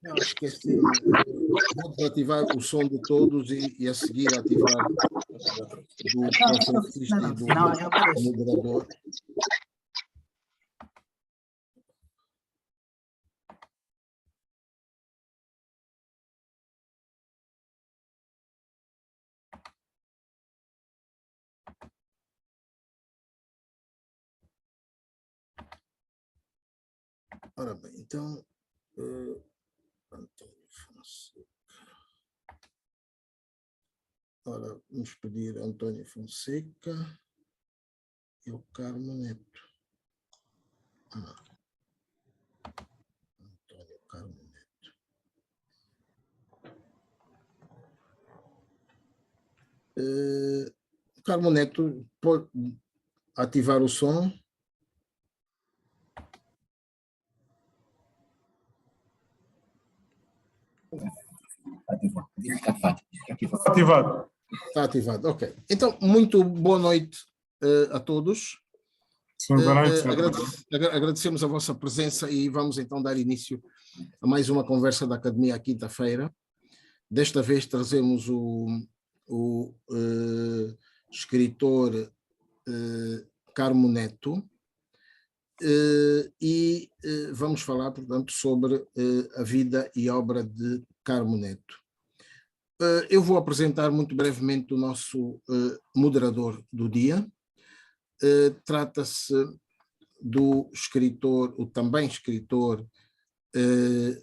Não, esqueci. Vou desativar o som de todos e a seguir ativar do conferencista e do moderador. Ora bem, então, Antônio Fonseca. Ora, vamos pedir Antônio Fonseca e o Carmo Neto. Antônio Carmo Neto. Carmo Neto, pode ativar o som? Ativado. Está ativado, ok. Então, muito boa noite a todos. Sim, boa noite. Agradecemos a vossa presença e vamos então dar início a mais uma conversa da Academia à quinta-feira. Desta vez trazemos o escritor Carmo Neto e vamos falar, portanto, sobre a vida e obra de Carmo Neto. Eu vou apresentar muito brevemente o nosso moderador do dia. Trata-se do escritor, o também escritor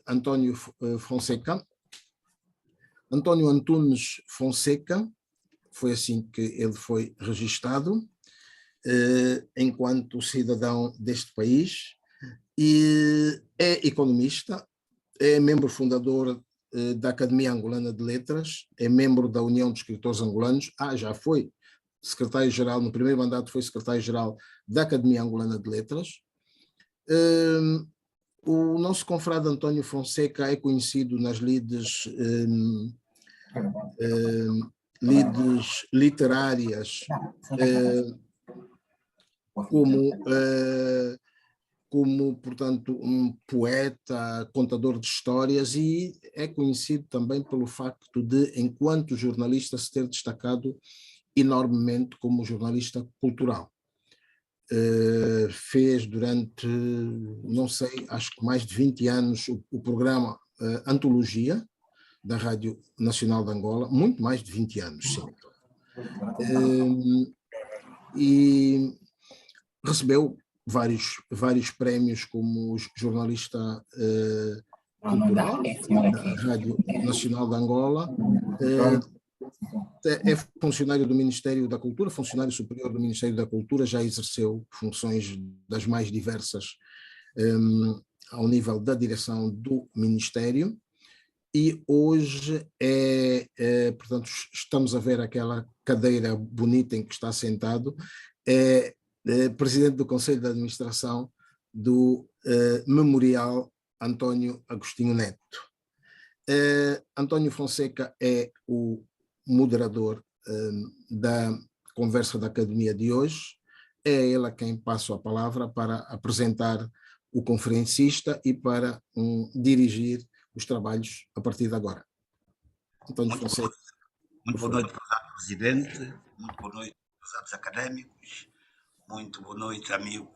Antônio Fonseca. Antônio Antunes Fonseca, foi assim que ele foi registado, enquanto cidadão deste país, e é economista, é membro fundador da Academia Angolana de Letras, é membro da União dos Escritores Angolanos, já foi secretário-geral, no primeiro mandato foi secretário-geral da Academia Angolana de Letras. O nosso confrade Antônio Fonseca é conhecido nas lides literárias como, portanto, um poeta, contador de histórias, e é conhecido também pelo facto de, enquanto jornalista, se ter destacado enormemente como jornalista cultural. Fez durante, não sei, acho que mais de 20 anos o programa Antologia, da Rádio Nacional de Angola, muito mais de 20 anos, sim. E recebeu vários prémios como jornalista cultural da Rádio Nacional de Angola, é funcionário do Ministério da Cultura, funcionário superior do Ministério da Cultura, já exerceu funções das mais diversas ao nível da direção do Ministério, e hoje portanto, estamos a ver aquela cadeira bonita em que está sentado, é presidente do Conselho de Administração do Memorial Antônio Agostinho Neto. Antônio Fonseca é o moderador da conversa da Academia de hoje. É ele a quem passo a palavra para apresentar o conferencista e para dirigir os trabalhos a partir de agora. Antônio Fonseca. Muito boa noite, prezado presidente, muito boa noite, prezados académicos, muito boa noite, amigo.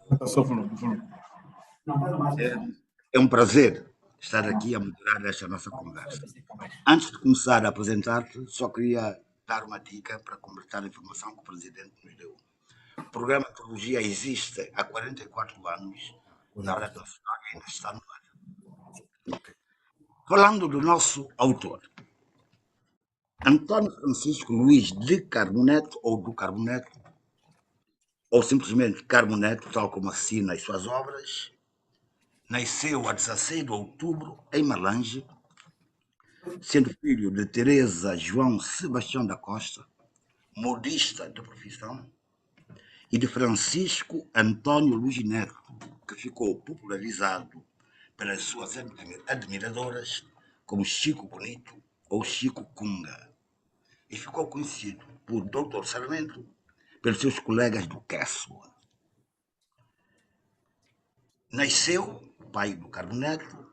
É um prazer estar aqui a moderar esta nossa conversa. Antes de começar a apresentar-te, só queria dar uma dica para completar a informação que o presidente nos deu. O programa Antologia existe há 44 anos na Rádio Nacional e ainda está no ar. Falando do nosso autor, Antônio Francisco Luís de Carmo Neto, ou do Carmo Neto, ou simplesmente Carmo Neto, tal como assina as suas obras, nasceu a 16 de outubro em Malange, sendo filho de Teresa João Sebastião da Costa, modista de profissão, e de Francisco Antônio Luís Neto, que ficou popularizado pelas suas admiradoras como Chico Bonito ou Chico Cunga, e ficou conhecido por Dr. Sarmento pelos seus colegas do Queço. Nasceu, o pai do Carboneto,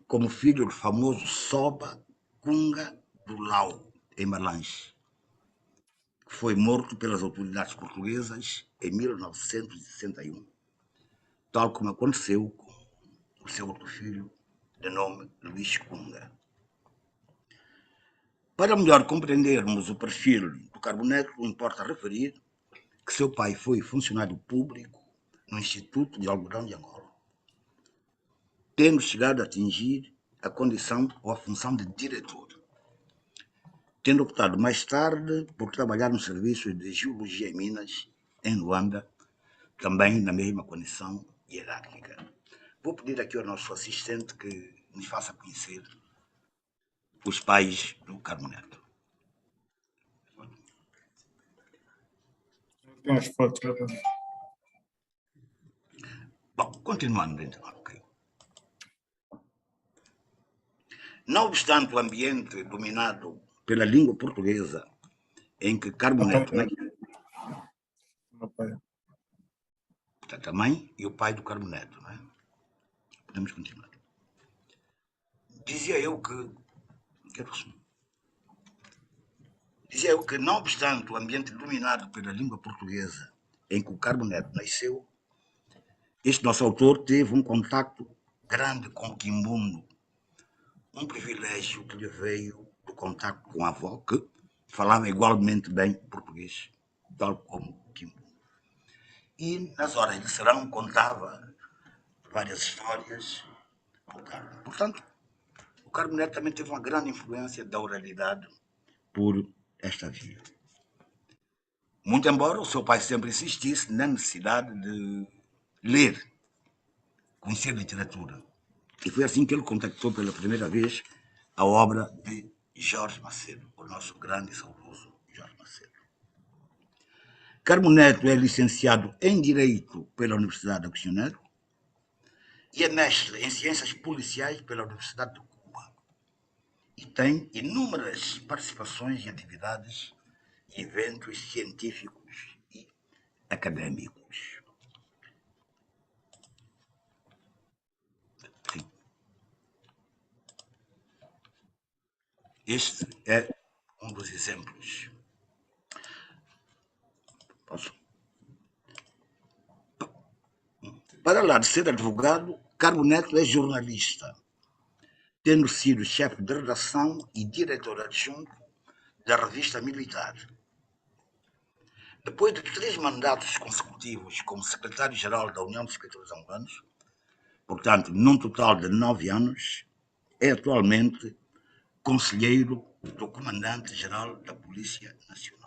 como filho do famoso Soba Cunga do Lau, em Malange, que foi morto pelas autoridades portuguesas em 1961, tal como aconteceu com o seu outro filho, de nome Luís Cunga. Para melhor compreendermos o perfil do Carboneto, importa referir que seu pai foi funcionário público no Instituto de Algodão de Angola, tendo chegado a atingir a condição ou a função de diretor, tendo optado mais tarde por trabalhar no serviço de geologia em Minas, em Luanda, também na mesma condição hierárquica. Vou pedir aqui ao nosso assistente que nos faça conhecer os pais do Carboneto. Tem as fotos. Bom, continuando então. Okay. Não obstante o ambiente dominado pela língua portuguesa, em que Carboneto, portanto, a mãe e o pai do Carboneto, não é? Podemos continuar. Dizia eu que, não obstante o ambiente dominado pela língua portuguesa, em que o Carboneto nasceu, este nosso autor teve um contacto grande com o quimbundo, um privilégio que lhe veio do contacto com a avó, que falava igualmente bem português, tal como o quimbundo. E nas horas de serão contava várias histórias ao Carmo. Portanto, o Carboneto também teve uma grande influência da oralidade por esta via. Muito embora o seu pai sempre insistisse na necessidade de ler, conhecer literatura. E foi assim que ele contactou pela primeira vez a obra de Jorge Macedo, o nosso grande e saudoso Jorge Macedo. Carboneto é licenciado em Direito pela Universidade de Agostinho Neto e é mestre em Ciências Policiais pela Universidade de Cuba. E tem inúmeras participações em atividades e eventos científicos e académicos. Sim. Este é um dos exemplos. Posso? Para lá de ser advogado, Carboneto é jornalista, tendo sido chefe de redação e diretor adjunto da revista Militar. Depois de 3 mandatos consecutivos como secretário-geral da União dos Escritores Angolanos, portanto, num total de 9 anos, é atualmente conselheiro do Comandante-Geral da Polícia Nacional.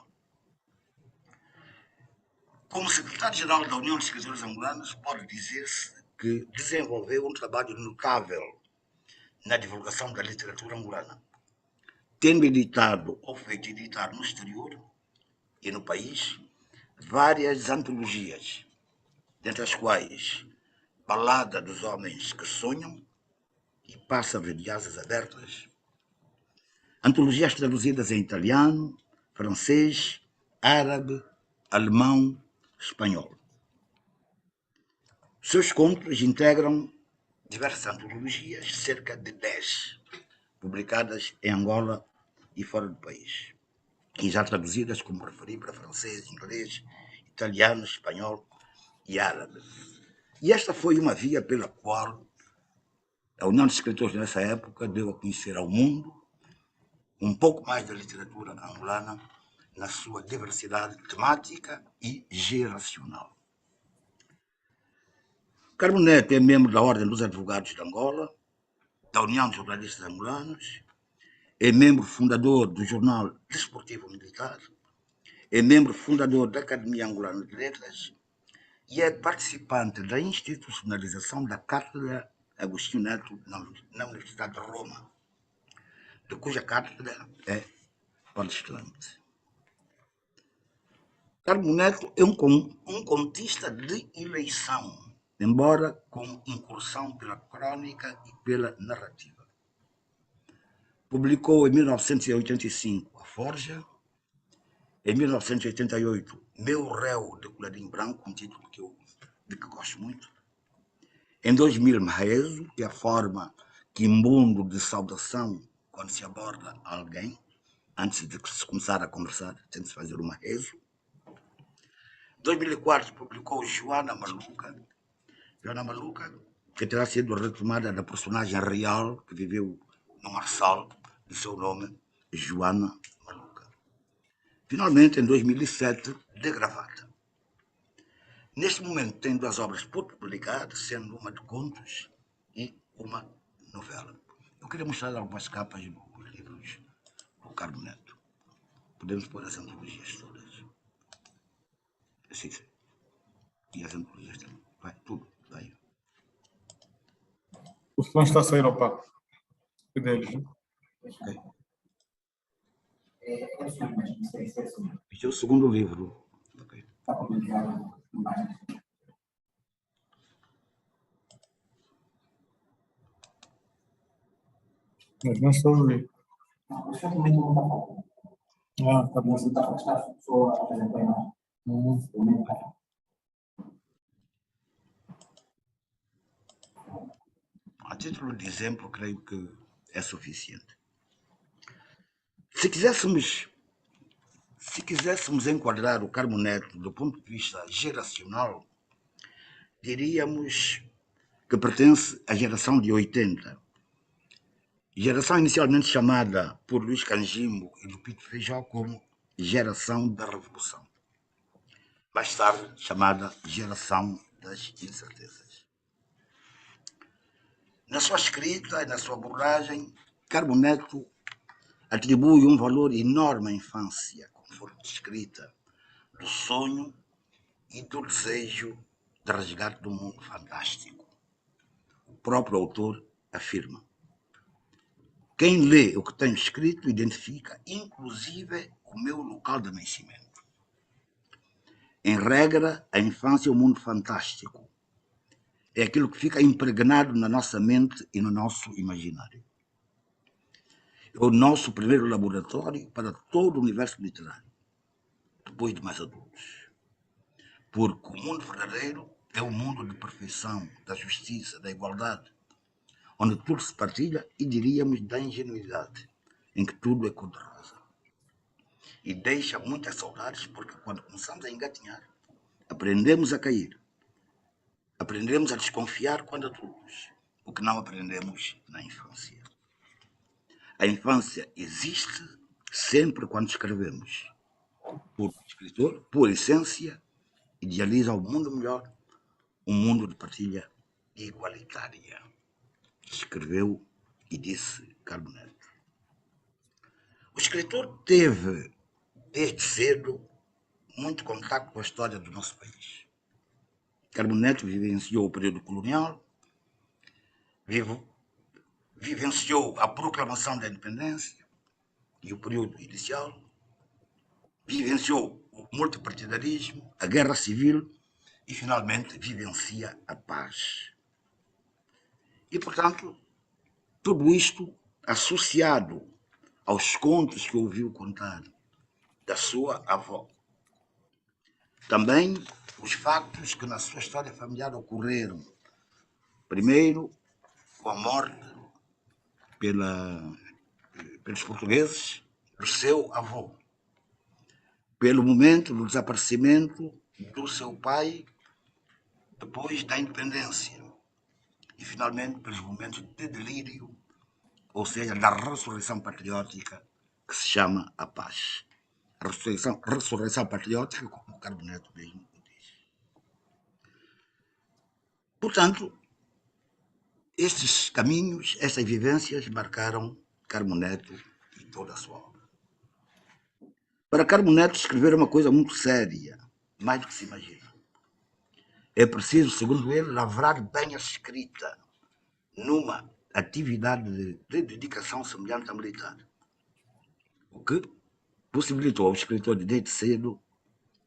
Como secretário-geral da União dos Escritores Angolanos, pode dizer-se que desenvolveu um trabalho notável na divulgação da literatura angolana, tendo editado ou feito editar no exterior e no país várias antologias, dentre as quais Balada dos Homens que Sonham e Pássaros de Asas Abertas, antologias traduzidas em italiano, francês, árabe, alemão, espanhol. Seus contos integram diversas antologias, cerca de 10, publicadas em Angola e fora do país, e já traduzidas, como referi, para francês, inglês, italiano, espanhol e árabe. E esta foi uma via pela qual a União de Escritores, nessa época, deu a conhecer ao mundo um pouco mais da literatura angolana na sua diversidade temática e geracional. Carboneto é membro da Ordem dos Advogados de Angola, da União de Jornalistas Angolanos, é membro fundador do Jornal Desportivo Militar, é membro fundador da Academia Angolana de Letras e é participante da institucionalização da Cátedra Agostinho Neto na Universidade de Roma, de cuja cátedra é palestrante. Carboneto é um contista de eleição, embora com incursão pela crônica e pela narrativa. Publicou em 1985 A Forja, em 1988 Meu Réu de Colarinho Branco, um título de que gosto muito. Em 2000, Maheso, que é a forma quimbundo de saudação quando se aborda alguém, antes de se começar a conversar, tem de se fazer o Maheso. Em 2004, publicou Joana Maluca. Joana Maluca, que terá sido retomada da personagem real que viveu no Marçal, de seu nome, Joana Maluca. Finalmente, em 2007, De Gravata. Neste momento tem 2 obras publicadas, sendo uma de contos e uma novela. Eu queria mostrar algumas capas dos livros do Carmo Neto. Podemos pôr as antologias todas. Sim, sim. E as antologias também. Vai, tudo. Vai. O som está a sair ao papo. Que deles, né? Ok. Este é o segundo livro. Ok. Mas não estou a ouvir. Ah, tá bom. A título de exemplo, creio que é suficiente. Se quiséssemos enquadrar o Carmo Neto do ponto de vista geracional, diríamos que pertence à geração de 80. Geração inicialmente chamada por Luís Canjimbo e Lupito Feijó como geração da Revolução. Mais tarde chamada geração das incertezas. Na sua escrita e na sua abordagem, Carmo Neto atribui um valor enorme à infância, conforme descrita, do sonho e do desejo de resgate do mundo fantástico. O próprio autor afirma: quem lê o que tenho escrito identifica, inclusive, o meu local de nascimento. Em regra, a infância é um mundo fantástico. É aquilo que fica impregnado na nossa mente e no nosso imaginário. É o nosso primeiro laboratório para todo o universo literário, depois de mais adultos. Porque o mundo verdadeiro é um mundo de perfeição, da justiça, da igualdade, onde tudo se partilha e diríamos da ingenuidade, em que tudo é cor-de-rosa. E deixa muitas saudades, porque quando começamos a engatinhar, aprendemos a cair, aprendemos a desconfiar quando adultos, o que não aprendemos na infância. A infância existe sempre quando escrevemos. O escritor, por essência, idealiza um mundo melhor, um mundo de partilha igualitária. Escreveu e disse Carmo Neto. O escritor teve, desde cedo, muito contato com a história do nosso país. Carmo Neto vivenciou o período colonial, vivenciou a proclamação da independência e o período inicial, vivenciou o multipartidarismo, a guerra civil e, finalmente, vivencia a paz. E, portanto, tudo isto associado aos contos que ouviu contar da sua avó. Também os factos que na sua história familiar ocorreram. Primeiro, com a morte pelos portugueses do seu avô. Pelo momento do desaparecimento do seu pai depois da independência. E, finalmente, pelos momentos de delírio, ou seja, da ressurreição patriótica, que se chama a paz. A ressurreição patriótica, como o Carmo Neto mesmo diz. Portanto, estes caminhos, estas vivências marcaram Carmo Neto e toda a sua obra. Para Carmo Neto escrever é uma coisa muito séria, mais do que se imagina. É preciso, segundo ele, lavrar bem a escrita numa atividade de dedicação semelhante à militar, o que possibilitou ao escritor desde cedo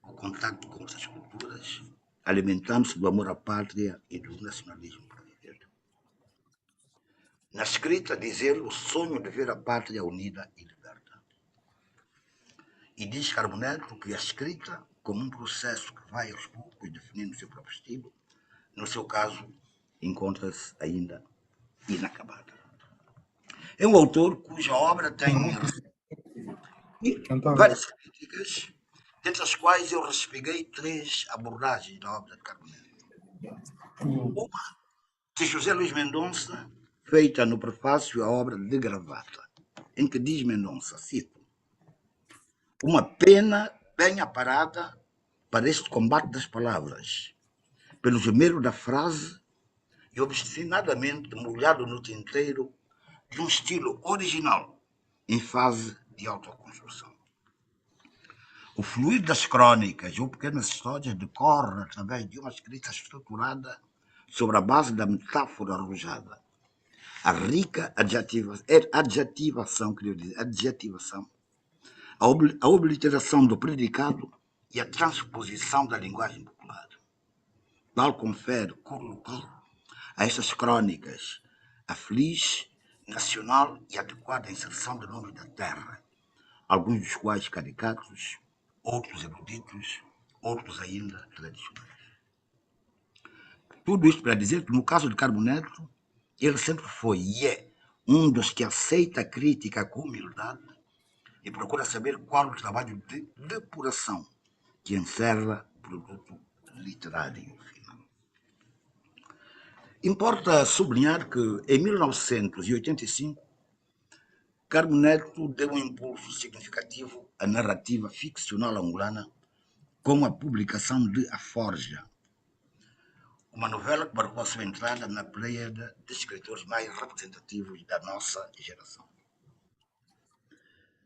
o contato com outras culturas, alimentando-se do amor à pátria e do nacionalismo para viver. Na escrita, diz ele, o sonho de ver a pátria unida e liberta. E diz Carmo Neto que a escrita, como um processo que vai aos poucos definindo o seu próprio estilo, no seu caso, encontra-se ainda inacabada. É um autor cuja obra tem várias críticas, dentre as quais eu respeguei 3 abordagens da obra de Carboneto. Uma de José Luís Mendonça, feita no prefácio à obra de Gravata, em que diz Mendonça, cito: uma pena bem aparada para este combate das palavras, pelo gemeiro da frase e obstinadamente molhado no tinteiro de um estilo original em fase de autoconstrução. O fluir das crônicas ou pequenas histórias decorre através de uma escrita estruturada sobre a base da metáfora arrojada. A rica adjetivação, a obliteração do predicado e a transposição da linguagem popular. Tal confere cor local a estas crônicas a feliz, nacional e adequada inserção de nomes da terra, alguns dos quais caricatos, outros eruditos, outros ainda tradicionais. Tudo isto para dizer que, no caso de Carboneto, ele sempre foi e é um dos que aceita a crítica com humildade e procura saber qual o trabalho de depuração que encerra o produto literário final. Importa sublinhar que, em 1985, Carboneto deu um impulso significativo à narrativa ficcional angolana com a publicação de A Forja, uma novela que marcou a sua entrada na pleiade de escritores mais representativos da nossa geração.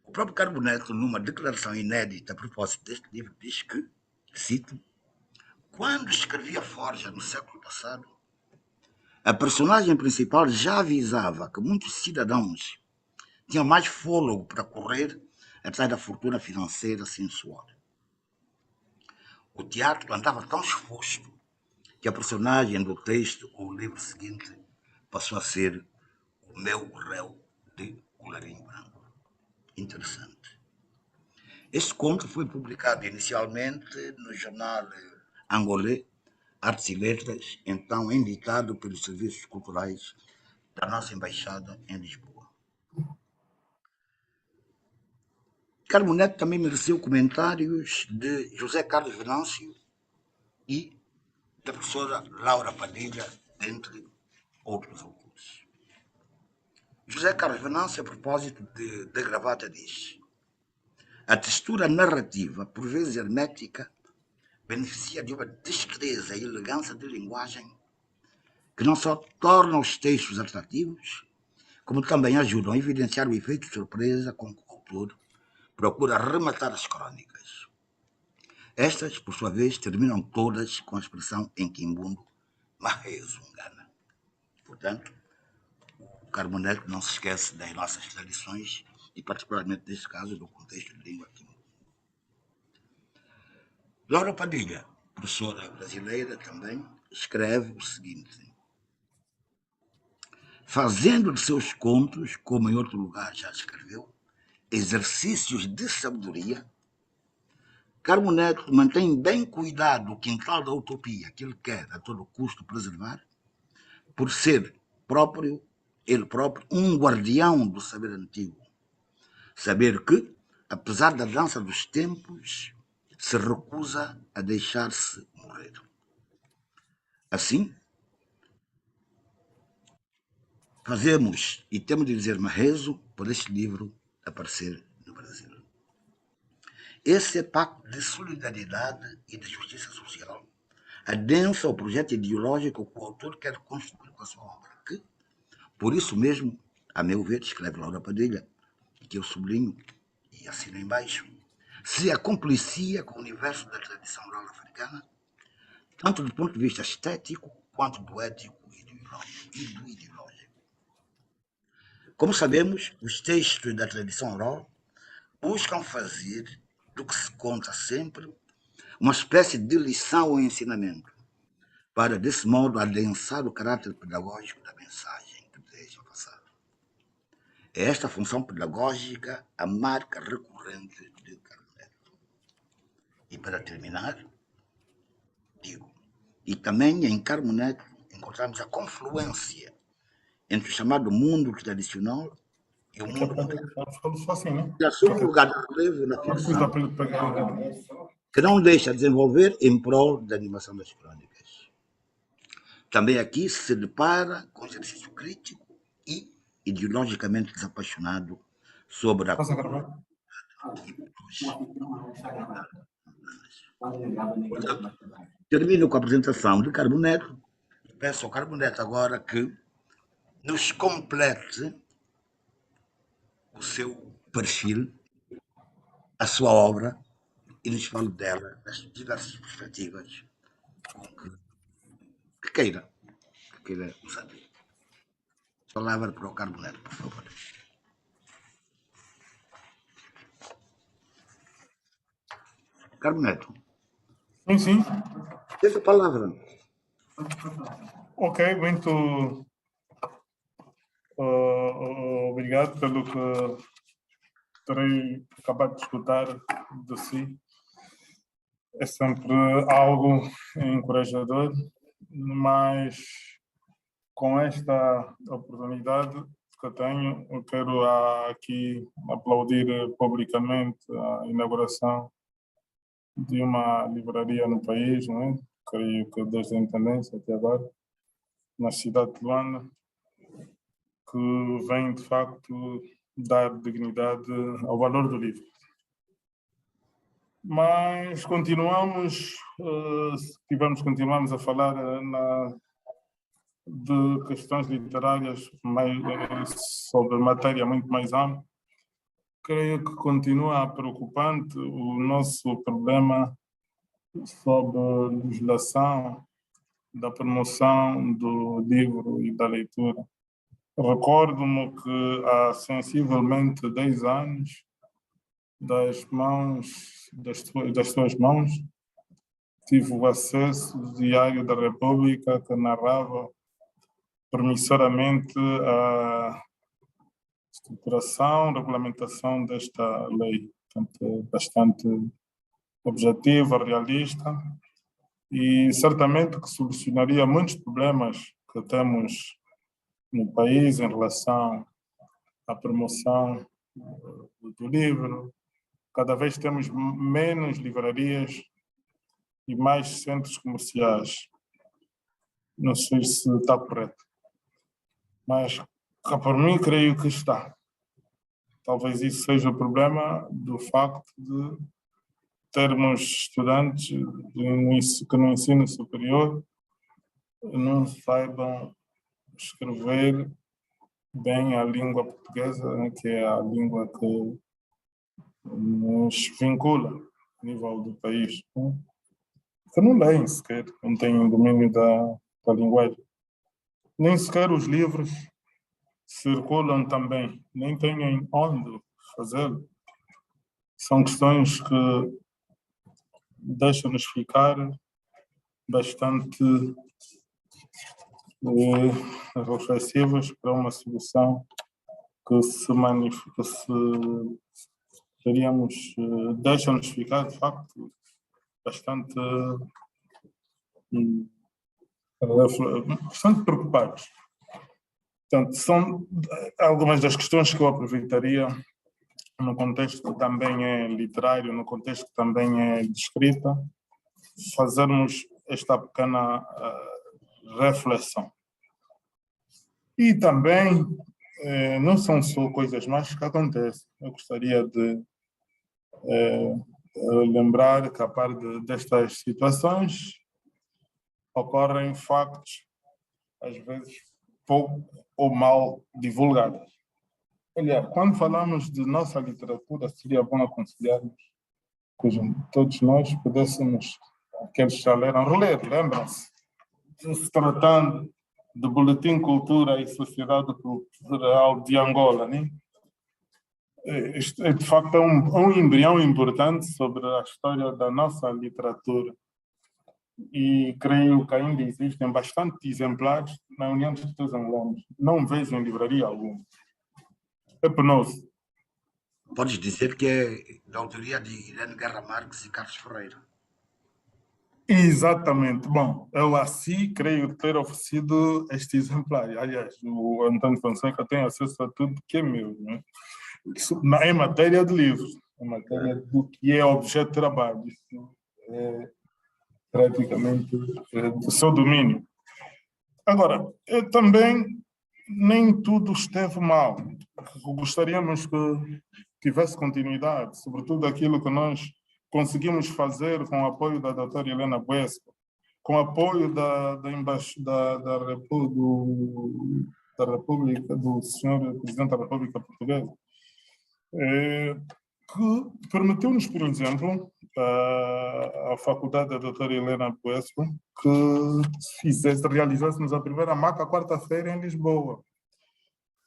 O próprio Carboneto, numa declaração inédita a propósito deste livro, diz que, cito, quando escrevi A Forja no século passado, a personagem principal já avisava que muitos cidadãos tinham mais fôlego para correr atrás da fortuna financeira sem suor. O teatro andava tão exposto que a personagem do texto ou livro seguinte passou a ser o meu réu de colarinho branco. Interessante. Este conto foi publicado inicialmente no jornal angolês Artes e Letras, então editado pelos Serviços Culturais da nossa Embaixada em Lisboa. Carboneto também mereceu comentários de José Carlos Venâncio e da professora Laura Padilha, entre outros autores. José Carlos Venâncio, a propósito de Gravata, diz: a textura narrativa, por vezes hermética, beneficia de uma destreza e elegância de linguagem que não só tornam os textos atrativos, como também ajudam a evidenciar o efeito de surpresa com que o autor procura rematar as crônicas. Estas, por sua vez, terminam todas com a expressão em quimbundo Mahezungana. Portanto, o Carboneto não se esquece das nossas tradições e, particularmente neste caso, do contexto de língua quimbundo. Laura Padilha, professora brasileira também, escreve o seguinte: fazendo de seus contos, como em outro lugar já escreveu, exercícios de sabedoria, Carboneto mantém bem cuidado o quintal da utopia que ele quer a todo custo preservar, por ser ele próprio, um guardião do saber antigo. Saber que, apesar da dança dos tempos, se recusa a deixar-se morrer. Assim, fazemos e temos de dizer rezo por este livro aparecer no Brasil. Esse pacto de solidariedade e de justiça social adensa o projeto ideológico que o autor quer construir com a sua obra, que, por isso mesmo, a meu ver, escreve Laura Padilha, que eu sublinho e assino embaixo, se acomplicia com o universo da tradição oral africana, tanto do ponto de vista estético quanto do ético e do ideológico. Como sabemos, os textos da tradição oral buscam fazer do que se conta sempre uma espécie de lição ou ensinamento, para, desse modo, adensar o caráter pedagógico da mensagem que deseja passar. É esta função pedagógica a marca recorrente de Carboneto. E para terminar, digo, e também em Carboneto encontramos a confluência entre o chamado mundo tradicional e o Aqui é mundo moderno. só assim, né? Ele assume um lugar de relevo na Depois dá ficção para ele pegar. que não deixa de desenvolver em prol da animação das crônicas. Também aqui se depara com exercício crítico e ideologicamente desapaixonado sobre a Estás a gravar? Portanto, termino com a apresentação de Carboneto. Peço ao Carboneto agora que nos complete o seu perfil, a sua obra, e nos fale dela, das diversas perspectivas que queira usar. Palavra para o Carboneto, por favor. Carboneto, Sim, sim. tem a palavra. Ok, muito obrigado pelo que terei acabado de escutar de si. É sempre algo encorajador, mas com esta oportunidade que eu tenho, eu quero aqui aplaudir publicamente a inauguração de uma livraria no país, não é? Creio que desde a independência até agora, na cidade de Luanda, que vem de facto dar dignidade ao valor do livro. Mas continuamos a falar de questões literárias sobre matéria muito mais ampla. Creio que continua preocupante o nosso problema sobre legislação da promoção do livro e da leitura. Recordo-me que há sensivelmente 10 anos, das suas mãos, tive o acesso do Diário da República, que narrava promissoriamente a estruturação, regulamentação desta lei. Portanto, bastante objetiva, realista, e certamente que solucionaria muitos problemas que temos no país em relação à promoção do livro. Cada vez temos menos livrarias e mais centros comerciais. Não sei se está correto, mas por mim creio que está. Talvez isso seja o problema do facto de termos estudantes que no ensino superior não saibam escrever bem a língua portuguesa, né, que é a língua que nos vincula a nível do país. Né? Que não leem sequer, não têm domínio da linguagem. Nem sequer os livros circulam também, nem têm onde fazê-lo. São questões que deixam-nos ficar bastante reflexivas para uma solução que teríamos, deixa-nos ficar, de facto, bastante preocupados. Portanto, são algumas das questões que eu aproveitaria no contexto que também é literário, no contexto que também é de escrita, fazermos esta pequena reflexão. E também, não são só coisas más que acontecem. Eu gostaria de lembrar que, a par destas situações, ocorrem factos, às vezes, pouco ou mal divulgados. Olha, quando falamos de nossa literatura, seria bom aconselharmos que todos nós pudéssemos, aqueles que já leram, reler, lembram-se, se tratando do Boletim Cultura e Sociedade Cultural de Angola, né? Isto, de facto, é um embrião importante sobre a história da nossa literatura. E creio que ainda existem bastante exemplares na União dos Escritores Angolanos. Não vejo em livraria alguma. É penoso. Podes dizer que é da autoria de Irene Guerra Marques e Carlos Ferreira. Exatamente. Bom, eu assim creio ter oferecido este exemplar. Aliás, o António Fonseca tem acesso a tudo que é meu, né? Isso, em matéria de livros, em matéria do que é objeto de trabalho. Isso é praticamente do seu domínio. Agora, também nem tudo esteve mal. Gostaríamos que tivesse continuidade, sobretudo aquilo que nós conseguimos fazer com o apoio da doutora Helena Buesco, com o apoio da República, do senhor Presidente da República Portuguesa, que permitiu-nos, por exemplo, a Faculdade da doutora Helena Buesco, que realizássemos a primeira MAC à quarta-feira em Lisboa.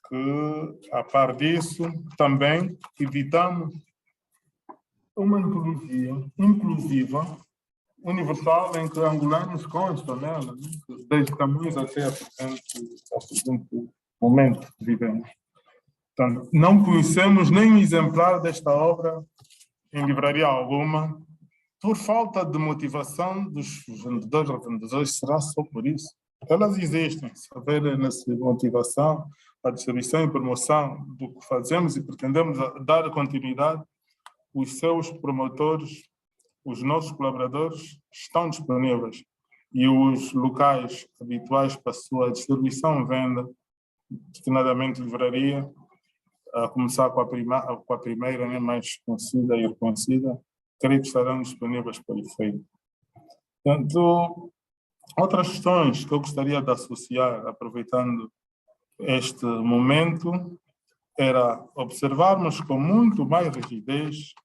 Que, a par disso, também editamos uma antologia inclusiva, universal, em que angolanos constam nela, desde Camões até ao presente momento que vivemos. Portanto, não conhecemos nem um exemplar desta obra em livraria alguma, por falta de motivação dos vendedores ou vendedores, será só por isso. Elas existem, se houver nessa motivação, a distribuição e promoção do que fazemos e pretendemos dar continuidade, os seus promotores, os nossos colaboradores estão disponíveis e os locais habituais para a sua distribuição e venda, destinadamente livraria, a começar com a primeira, né, mais conhecida e reconhecida, creio que estarão disponíveis para o efeito. Portanto, outras questões que eu gostaria de associar, aproveitando este momento, era observarmos com muito mais rigidez,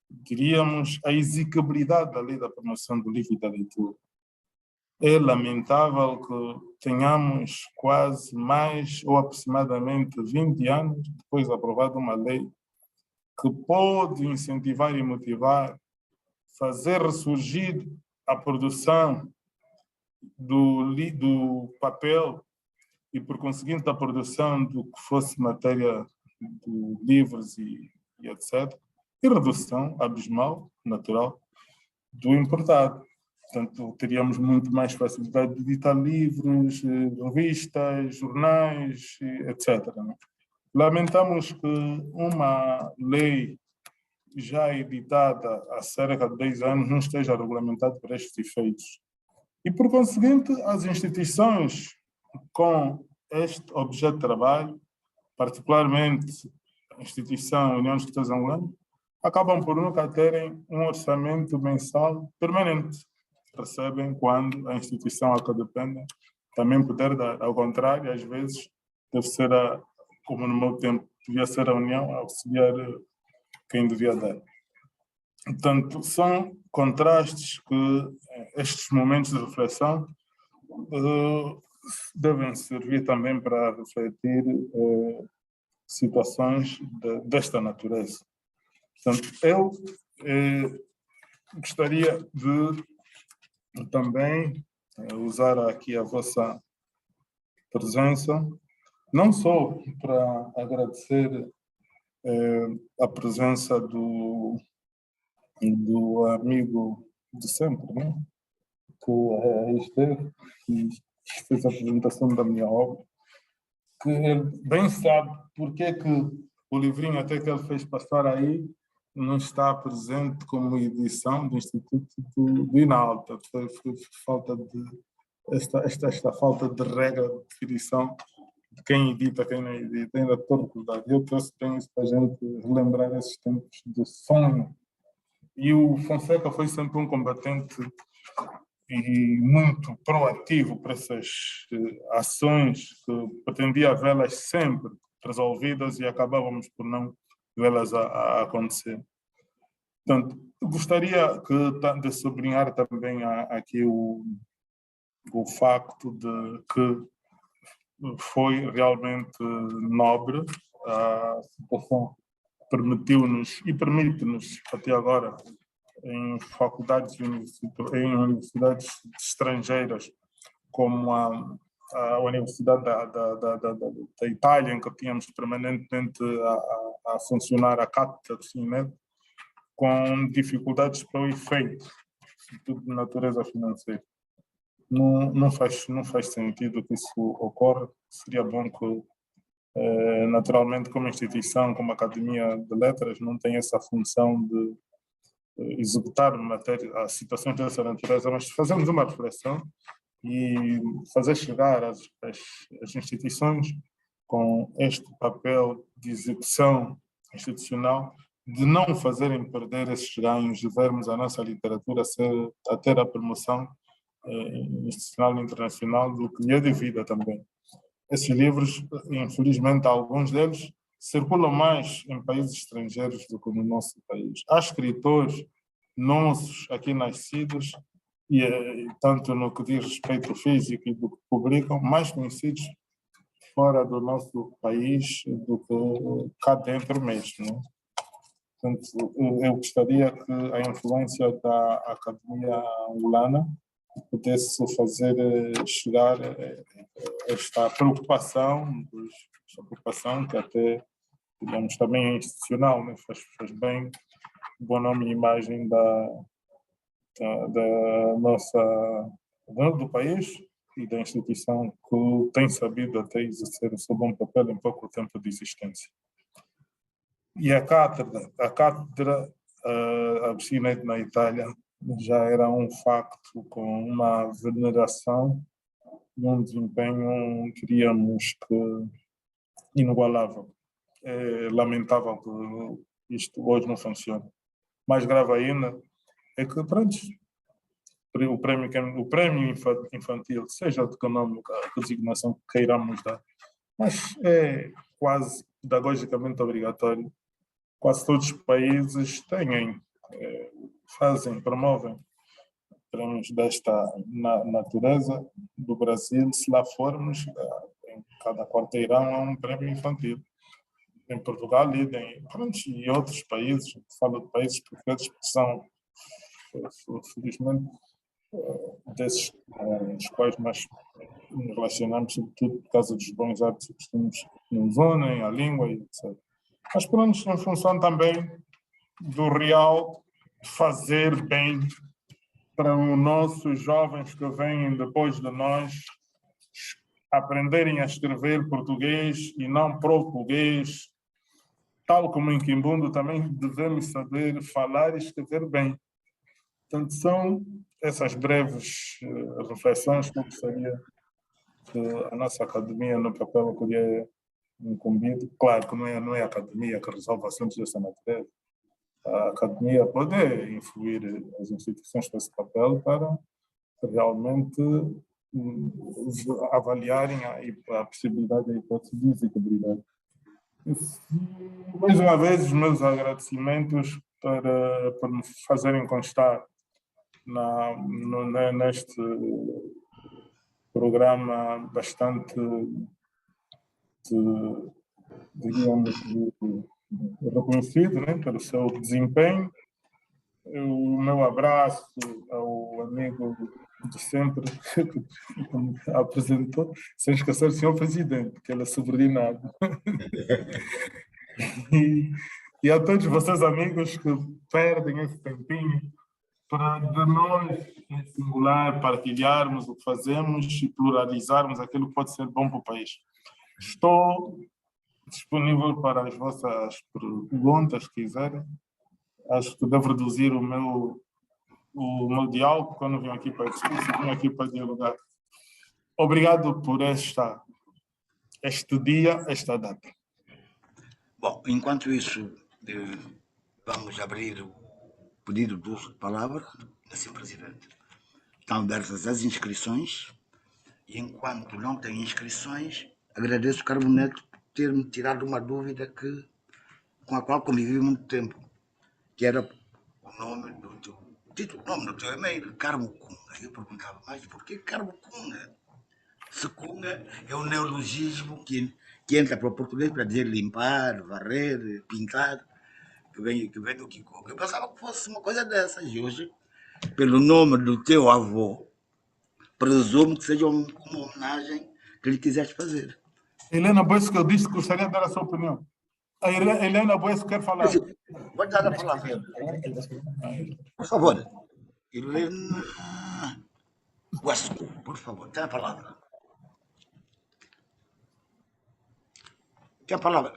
diríamos, a execuibilidade da lei da promoção do livro e da leitura. É lamentável que tenhamos quase mais ou aproximadamente 20 anos depois de aprovada uma lei que pode incentivar e motivar, fazer ressurgir a produção do papel e, por conseguinte, a produção do que fosse matéria de livros e etc., e redução abismal, natural, do importado. Portanto, teríamos muito mais facilidade de editar livros, revistas, jornais, etc. Lamentamos que uma lei já editada há cerca de 10 anos não esteja regulamentada para estes efeitos. E, por conseguinte, as instituições com este objeto de trabalho, particularmente a instituição União de Escritores Angolanos, acabam por nunca terem um orçamento mensal permanente. Recebem quando a instituição a que dependem também puder dar. Ao contrário, às vezes, deve ser, como no meu tempo, devia ser a União a auxiliar quem devia dar. Portanto, são contrastes que estes momentos de reflexão devem servir também para refletir situações desta natureza. Portanto, eu gostaria de também usar aqui a vossa presença, não só para agradecer a presença do amigo de sempre, né? Que esteve e fez a apresentação da minha obra, que ele bem sabe porque é que o livrinho até que ele fez passar aí não está presente como edição do Instituto do INALTA. Foi falta de esta falta de regra de definição de quem edita, quem não edita. Ainda estou recordado. Eu trouxe bem isso para a gente relembrar esses tempos de sonho. E o Fonseca foi sempre um combatente e muito proativo para essas ações que pretendia vê-las sempre resolvidas e acabávamos por não vê-las a acontecer. Portanto, gostaria de sublinhar também aqui o facto de que foi realmente nobre a situação que permitiu-nos e permite-nos até agora em faculdades e em universidades estrangeiras, como a Universidade da Itália, em que tínhamos permanentemente a funcionar a cátedra de cinema, com dificuldades para o efeito tudo de natureza financeira. Não faz sentido que isso ocorra. Seria bom que, naturalmente, como instituição, como Academia de Letras, não tem essa função de executar a situações dessa natureza, mas fazermos uma reflexão e fazer chegar às instituições com este papel de execução institucional, de não fazerem perder esses ganhos, de vermos a nossa literatura a ter a promoção institucional e internacional do que lhe é devida também. Esses livros, infelizmente, alguns deles circulam mais em países estrangeiros do que no nosso país. Há escritores nossos aqui nascidos, e tanto no que diz respeito ao físico e do que publicam, mais conhecidos fora do nosso país do que cá dentro mesmo, né? Portanto, eu gostaria que a influência da Academia Angolana pudesse fazer chegar esta preocupação que até, digamos, também é institucional, né? Faz bem o bom nome e imagem da nossa, do país e da instituição, que tem sabido até exercer o seu bom papel em pouco tempo de existência. E a cátedra Absinente na Itália já era um facto com uma veneração e um desempenho, diríamos que, inigualável. É lamentável que isto hoje não funcione. Mais grave ainda é que, pronto, o prémio infantil, seja de que nome, a designação que queiramos dar, mas é quase pedagogicamente obrigatório. Quase todos os países têm, promovem prémios desta natureza. Do Brasil, se lá formos, em cada quarteirão há um prémio infantil. Em Portugal, e outros países, falo de países portugueses que são, felizmente, desses os quais nós nos relacionamos, sobretudo por causa dos bons hábitos e costumes que nos unem, a língua, etc. Mas, pelo menos, em função também do real fazer bem para os nossos jovens que vêm depois de nós aprenderem a escrever português e não português, tal como em Quimbundo também devemos saber falar e escrever bem. Portanto, são essas breves reflexões que eu gostaria que a nossa academia, no papel que lhe é incumbido. Claro que não é a academia que resolve assuntos dessa natureza. A academia pode influir as instituições com esse papel para realmente avaliarem a possibilidade da hipótese de executabilidade. Mais uma vez, os meus agradecimentos por me fazerem constar neste programa bastante, digamos, reconhecido, né, pelo seu desempenho. O meu abraço ao amigo de sempre que me apresentou, sem esquecer o senhor presidente, que ele é subordinado. E a todos vocês, amigos, que perdem esse tempinho para de nós, em singular, partilharmos o que fazemos e pluralizarmos aquilo que pode ser bom para o país. Estou disponível para as vossas perguntas, que quiserem. Acho que devo reduzir o meu diálogo quando venho aqui para discutir, venho aqui para dialogar. Obrigado por este dia, esta data. Bom, enquanto isso, vamos abrir o pedido de uso de palavra, assim, Presidente. Estão abertas as inscrições e, enquanto não tem inscrições, agradeço o Carmo Neto por ter-me tirado uma dúvida com a qual convivi muito tempo, que era o nome do teu título, o nome do teu e-mail, Carmo Cunha. Eu perguntava, mas por que Carmo Cunha? Se Cunha é um neologismo que entra para o português para dizer limpar, varrer, pintar, que vem do Kiko. Eu pensava que fosse uma coisa dessas. E hoje, pelo nome do teu avô, presumo que seja uma homenagem que lhe quiseste fazer. Helena Boes, que eu disse que gostaria de dar a sua opinião. A Helena Boes quer falar. Pode dar a palavra. Por favor. Helena Guascu, por favor, tem a palavra. Tem a palavra.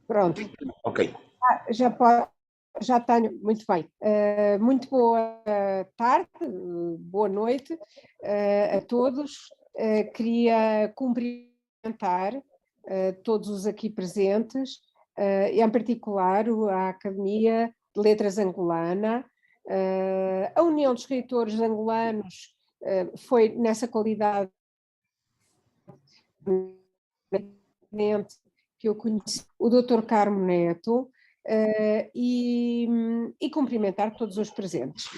Pronto. Ok. Já tenho, muito bem. Muito boa tarde, boa noite a todos. Queria cumprimentar todos os aqui presentes, e em particular a Academia de Letras Angolana, a União de Escritores Angolanos. Foi nessa qualidade que eu conheci o Dr. Carmo Neto, e cumprimentar todos os presentes.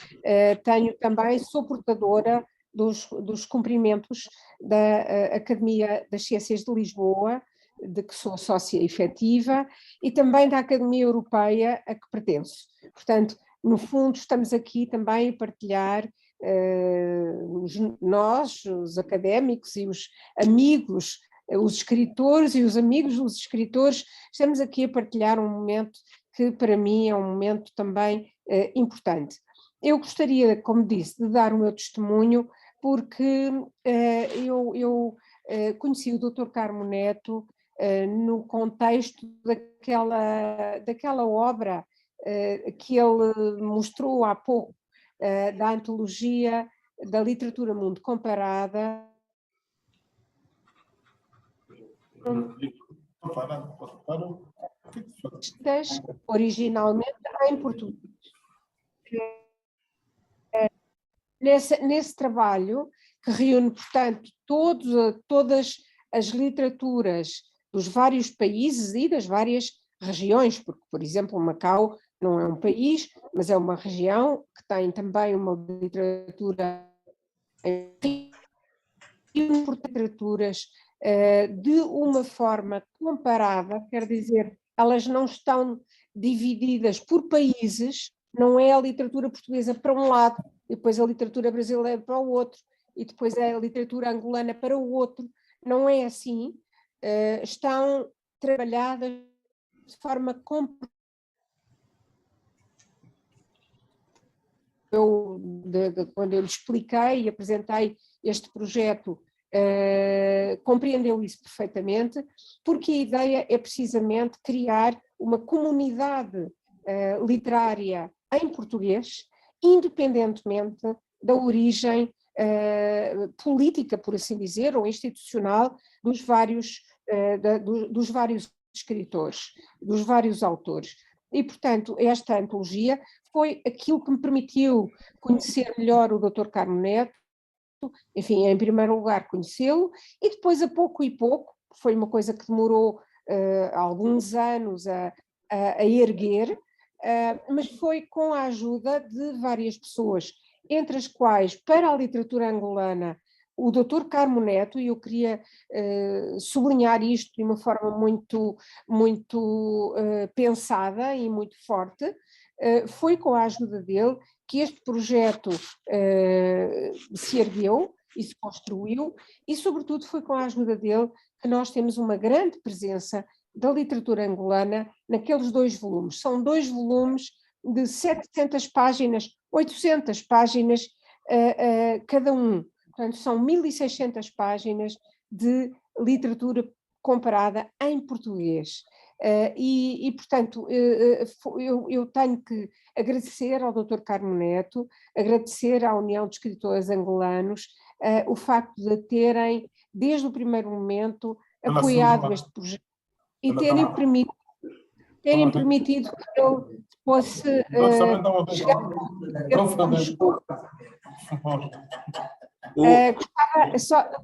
Sou portadora dos cumprimentos da Academia das Ciências de Lisboa, de que sou sócia efetiva, e também da Academia Europeia a que pertenço. Portanto, no fundo, estamos aqui também a partilhar, nós, os académicos e os amigos, os escritores e os amigos dos escritores, estamos aqui a partilhar um momento que para mim é um momento também importante. Eu gostaria, como disse, de dar o meu testemunho, porque eu conheci o Dr. Carmo Neto no contexto daquela obra que ele mostrou há pouco, da antologia da literatura mundo comparada, originalmente em português. Nesse trabalho, que reúne, portanto, todas as literaturas dos vários países e das várias regiões, porque, por exemplo, Macau não é um país, mas é uma região que tem também uma literatura literaturas de uma forma comparada, quer dizer, elas não estão divididas por países, não é a literatura portuguesa para um lado, e depois a literatura brasileira para o outro, e depois é a literatura angolana para o outro, não é assim, estão trabalhadas de forma quando eu lhe expliquei e apresentei este projeto, compreendeu isso perfeitamente, porque a ideia é precisamente criar uma comunidade literária em português, independentemente da origem política, por assim dizer, ou institucional dos vários escritores, dos vários autores. E, portanto, esta antologia foi aquilo que me permitiu conhecer melhor o Dr. Carmo Neto, enfim, em primeiro lugar conhecê-lo, e depois a pouco e pouco, foi uma coisa que demorou alguns anos a erguer, mas foi com a ajuda de várias pessoas, entre as quais, para a literatura angolana, o Dr. Carmo Neto, e eu queria sublinhar isto de uma forma muito pensada e muito forte, foi com a ajuda dele que este projeto se ergueu e se construiu, e sobretudo foi com a ajuda dele que nós temos uma grande presença da literatura angolana naqueles 2 volumes. São 2 volumes de 700 páginas, 800 páginas cada um. Portanto, são 1.600 páginas de literatura comparada em português. Portanto, eu tenho que agradecer ao Dr. Carmo Neto, agradecer à União de Escritores Angolanos, o facto de terem, desde o primeiro momento, apoiado este projeto e terem permitido que eu fosse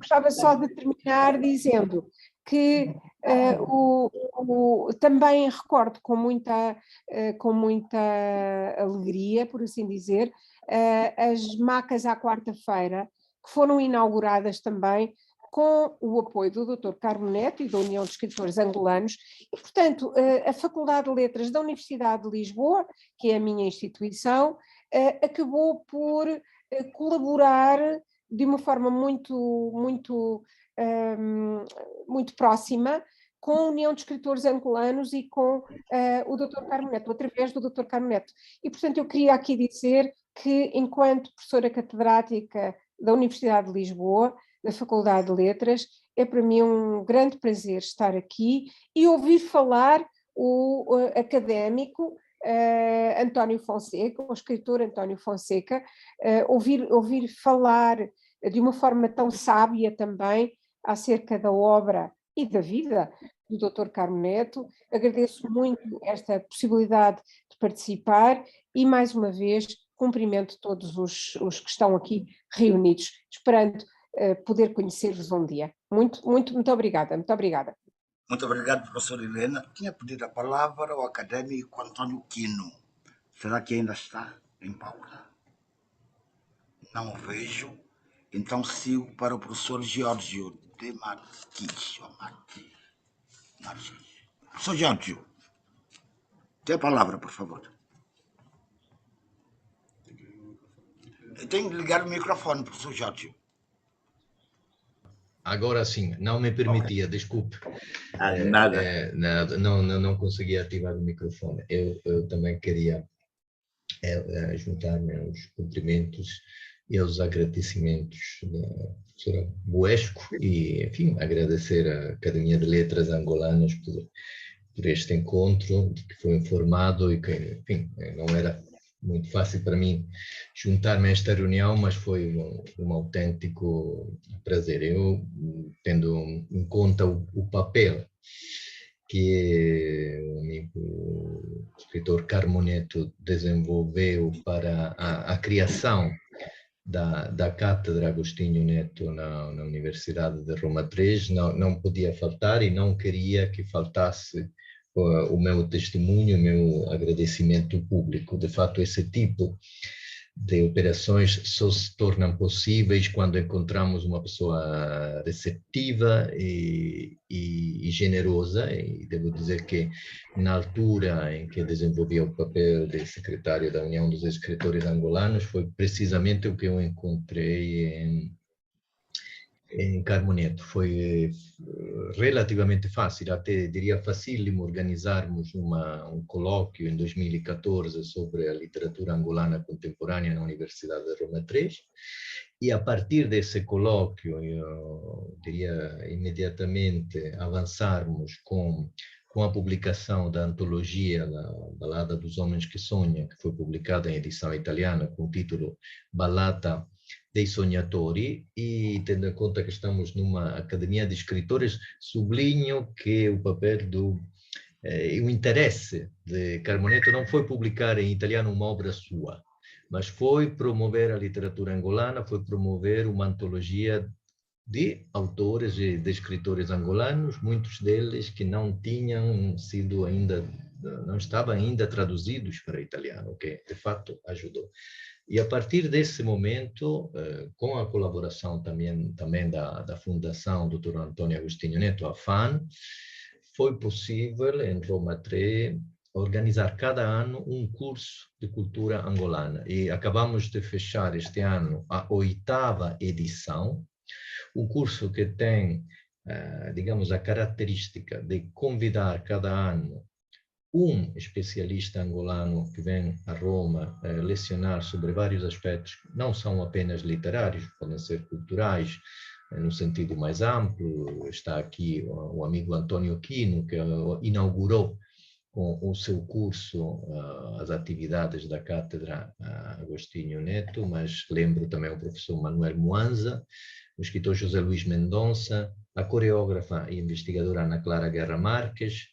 gostava só de terminar dizendo que também recordo com muita alegria, por assim dizer, as macas à quarta-feira, que foram inauguradas também com o apoio do Dr. Carmo Neto e da União de Escritores Angolanos, e, portanto, a Faculdade de Letras da Universidade de Lisboa, que é a minha instituição, acabou por colaborar de uma forma muito próxima com a União de Escritores Angolanos e com o Dr. Carmo Neto, através do Dr. Carmo Neto. E, portanto, eu queria aqui dizer que, enquanto professora catedrática da Universidade de Lisboa, da Faculdade de Letras, é para mim um grande prazer estar aqui e ouvir falar o académico António Fonseca, o escritor António Fonseca, ouvir falar de uma forma tão sábia também acerca da obra e da vida do Dr. Carmo Neto. Agradeço muito esta possibilidade de participar e, mais uma vez, cumprimento todos os que estão aqui reunidos, esperando poder conhecer-vos um dia. Muito obrigada, muito obrigada. Muito obrigado, professora Helena. Tinha pedido a palavra ao académico Antônio Quino. Será que ainda está em pauta? Não o vejo. Então sigo para o professor Giorgio de Marquis. Professor Giorgio, tem a palavra, por favor. Eu tenho que ligar o microfone, professor Giorgio. Agora sim, não me permitia, desculpe. Nada. Não conseguia ativar o microfone. Eu também queria juntar-me aos cumprimentos e aos agradecimentos da professora Buesco e, enfim, agradecer à Academia de Letras Angolanas por este encontro, de que foi informado e que, enfim, não era muito fácil para mim juntar-me a esta reunião, mas foi um autêntico prazer. Eu, tendo em conta o papel que o amigo escritor Carmo Neto desenvolveu para a criação da Cátedra Agostinho Neto na Universidade de Roma III, não podia faltar e não queria que faltasse o meu testemunho, o meu agradecimento público. De fato, esse tipo de operações só se tornam possíveis quando encontramos uma pessoa receptiva e generosa, e devo dizer que na altura em que desenvolvia o papel de secretário da União dos Escritores Angolanos foi precisamente o que eu encontrei em Carmo Neto. Foi relativamente fácil, até diria facílimo, organizarmos um colóquio em 2014 sobre a literatura angolana contemporânea na Universidade de Roma III, e a partir desse colóquio, eu diria imediatamente, avançarmos com a publicação da antologia da Balada dos Homens que Sonham, que foi publicada em edição italiana com o título Ballata dei Sognatori, e tendo em conta que estamos numa academia de escritores, sublinho que o papel o interesse de Carmo Neto não foi publicar em italiano uma obra sua, mas foi promover a literatura angolana, foi promover uma antologia de autores e de escritores angolanos, muitos deles que não tinham sido ainda, não estavam ainda traduzidos para italiano, o que de fato ajudou. E a partir desse momento, com a colaboração também da Fundação Dr. Antônio Agostinho Neto, a FAN, foi possível, em Roma III, organizar cada ano um curso de cultura angolana. E acabamos de fechar este ano a 8ª edição, um curso que tem, digamos, a característica de convidar cada ano um especialista angolano que vem a Roma lecionar sobre vários aspectos, não são apenas literários, podem ser culturais, no sentido mais amplo. Está aqui o amigo Antônio Quino, que inaugurou com o seu curso as atividades da Cátedra Agostinho Neto, mas lembro também o professor Manuel Muanza, o escritor José Luís Mendonça, a coreógrafa e investigadora Ana Clara Guerra Marques.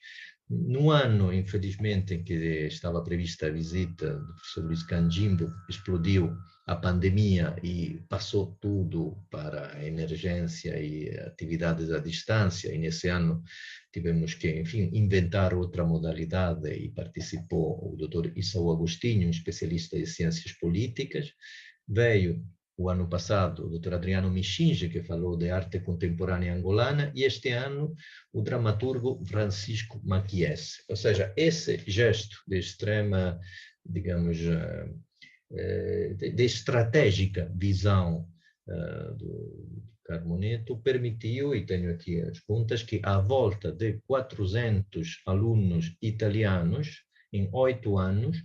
No ano, infelizmente, em que estava prevista a visita do professor Luís Canjimbo, explodiu a pandemia e passou tudo para a emergência e atividades à distância, e nesse ano tivemos que, enfim, inventar outra modalidade, e participou o Dr. Isaú Agostinho, um especialista em ciências políticas. Veio o ano passado o Dr. Adriano Michinge, que falou de arte contemporânea angolana, e este ano o dramaturgo Francisco Maquies. Ou seja, esse gesto de extrema, digamos, de estratégica visão do Carmo Neto permitiu, e tenho aqui as contas, que à volta de 400 alunos italianos, em 8 anos,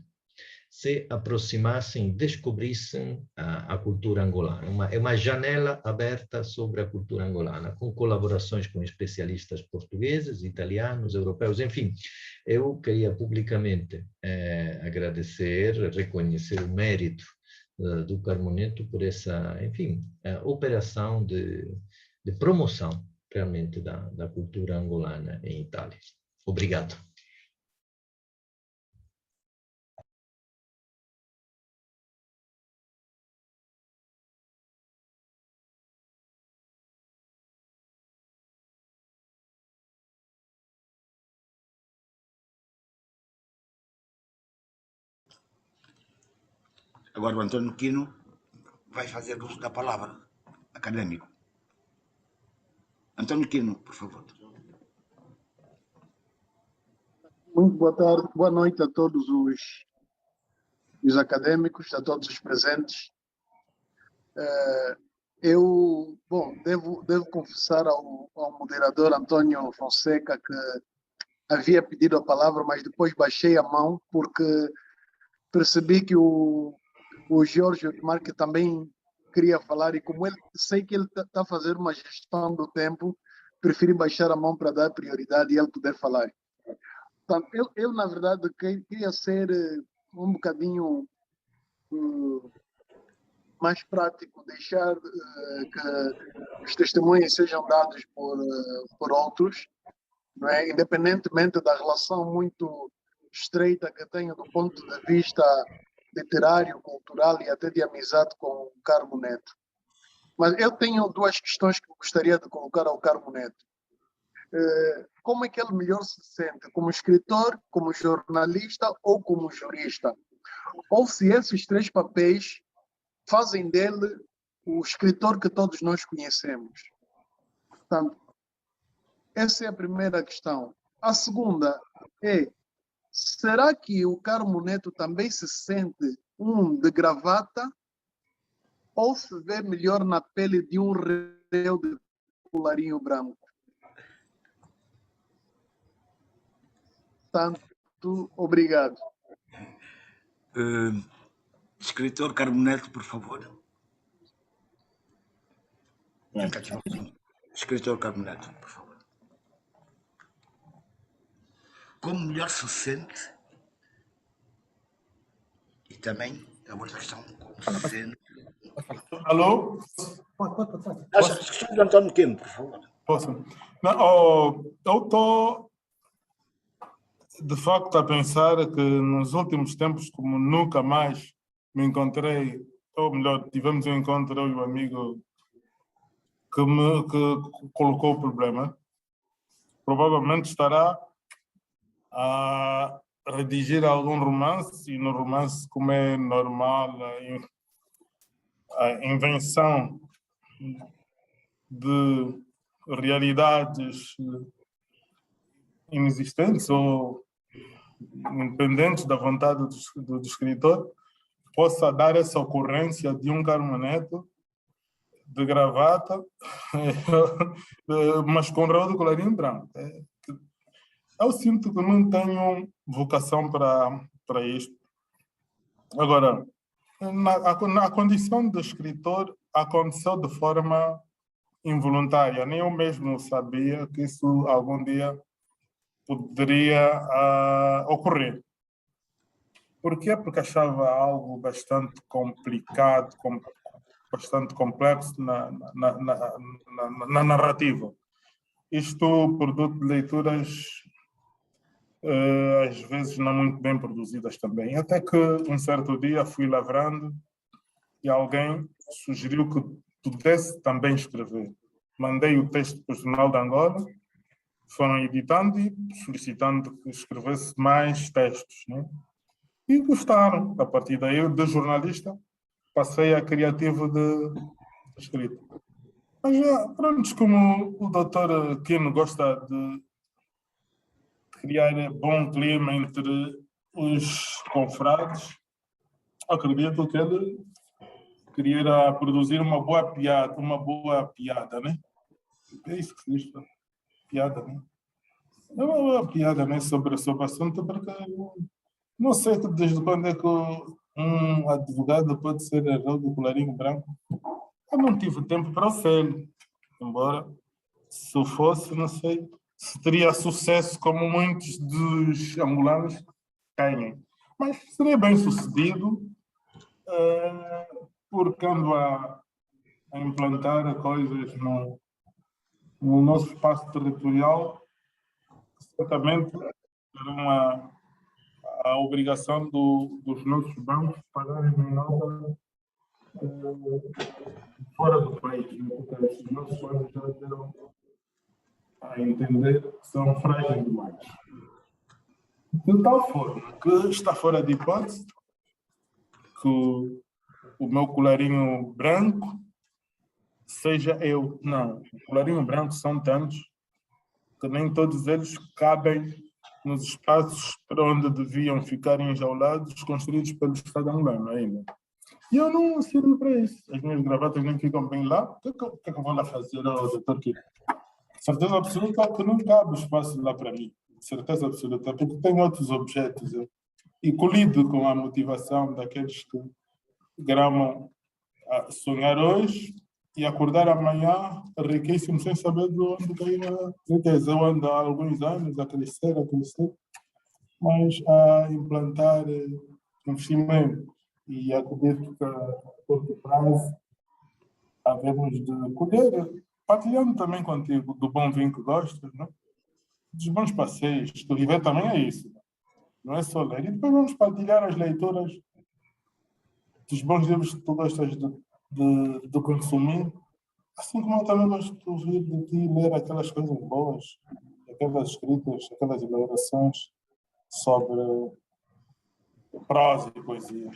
se aproximassem, descobrissem a cultura angolana. É uma janela aberta sobre a cultura angolana, com colaborações com especialistas portugueses, italianos, europeus, enfim. Eu queria publicamente agradecer, reconhecer o mérito do Carmo Neto por essa, enfim, operação de promoção, realmente, da cultura angolana em Itália. Obrigado. Agora o António Quino vai fazer uso da palavra, académico. António Quino, por favor. Muito boa tarde, boa noite a todos os académicos, a todos os presentes. Eu, bom, devo confessar ao moderador Antônio Fonseca que havia pedido a palavra, mas depois baixei a mão porque percebi que o Jorge Otmar, que também queria falar, e como sei que ele está a fazer uma gestão do tempo, preferi baixar a mão para dar prioridade e ele poder falar. Portanto, eu na verdade, queria ser um bocadinho mais prático, deixar que os testemunhos sejam dados por outros, não é? Independentemente da relação muito estreita que tenho do ponto de vista literário, cultural e até de amizade com o Carmo Neto. Mas eu tenho duas questões que gostaria de colocar ao Carmo Neto. Como é que ele melhor se sente? Como escritor, como jornalista ou como jurista? Ou se esses três papéis fazem dele o escritor que todos nós conhecemos? Portanto, essa é a primeira questão. A segunda é: será que o Carmo Neto também se sente de gravata ou se vê melhor na pele de um reu de colarinho branco? Portanto, obrigado. Escritor Carmo Neto, por favor. Escritor Carmo Neto, por favor. Como melhor se sente? E também a outra questão, como se sente? Alô? As questões do António Quino, por favor. Posso? Não, eu estou, de facto, a pensar que nos últimos tempos, como nunca mais me encontrei, ou melhor, tivemos um encontro, eu e o amigo que colocou o problema, provavelmente estará a redigir algum romance, e no romance, como é normal, a invenção de realidades inexistentes ou independentes da vontade do escritor, possa dar essa ocorrência de um Carmo Neto de gravata, mas com reu de colarinho branco. Eu sinto que não tenho vocação para isto. Agora, na condição de escritor, aconteceu de forma involuntária. Nem eu mesmo sabia que isso algum dia poderia ocorrer. Por quê? Porque achava algo bastante complicado, bastante complexo na narrativa. Isto produto de leituras às vezes não muito bem produzidas também. Até que um certo dia fui lavrando e alguém sugeriu que pudesse também escrever. Mandei o texto para o Jornal de Angola, foram editando e solicitando que escrevesse mais textos, né? E gostaram. A partir daí, eu, de jornalista, passei a criativo de escrita. Mas, pronto, como o doutor Quino gosta de criar bom clima entre os confrades, acredito que ele queria produzir uma boa piada, né? É isso que se diz, piada, né? É uma boa piada, né? Sobre o assunto, porque Não sei desde quando é que um advogado pode ser herói do colarinho branco. Eu não tive tempo para ser, embora se eu fosse, não sei se teria sucesso como muitos dos angolanos têm. Mas seria bem sucedido, porque ando a implantar coisas no nosso espaço territorial, certamente era a obrigação dos nossos bancos pagarem em nota fora do país, porque os nossos bancos já deram a entender que são frágeis demais. De tal forma que está fora de hipótese que o meu colarinho branco seja eu. Não, o colarinho branco são tantos que nem todos eles cabem nos espaços para onde deviam ficar enjaulados, construídos pelo Estado angolano ainda. E eu não sirvo para isso. As minhas gravatas nem ficam bem lá. O que é que eu vou lá fazer, doutor Kiko? Certeza absoluta que não cabe espaço lá para mim. Certeza absoluta, porque tenho outros objetos. E colido com a motivação daqueles que gramam a sonhar hoje e acordar amanhã riquíssimo sem saber de onde caiu a riqueza. Eu ando há alguns anos a crescer, mas a implantar investimento. E acredito que a curto prazo havemos de colher, partilhando também contigo do bom vinho que gostas, não? Dos bons passeios, que viver também é isso, não é só ler. E depois vamos partilhar as leituras dos bons livros que tu gostas de consumir, assim como eu também gosto de ouvir de ti ler aquelas coisas boas, aquelas escritas, aquelas elaborações sobre prosa e poesia.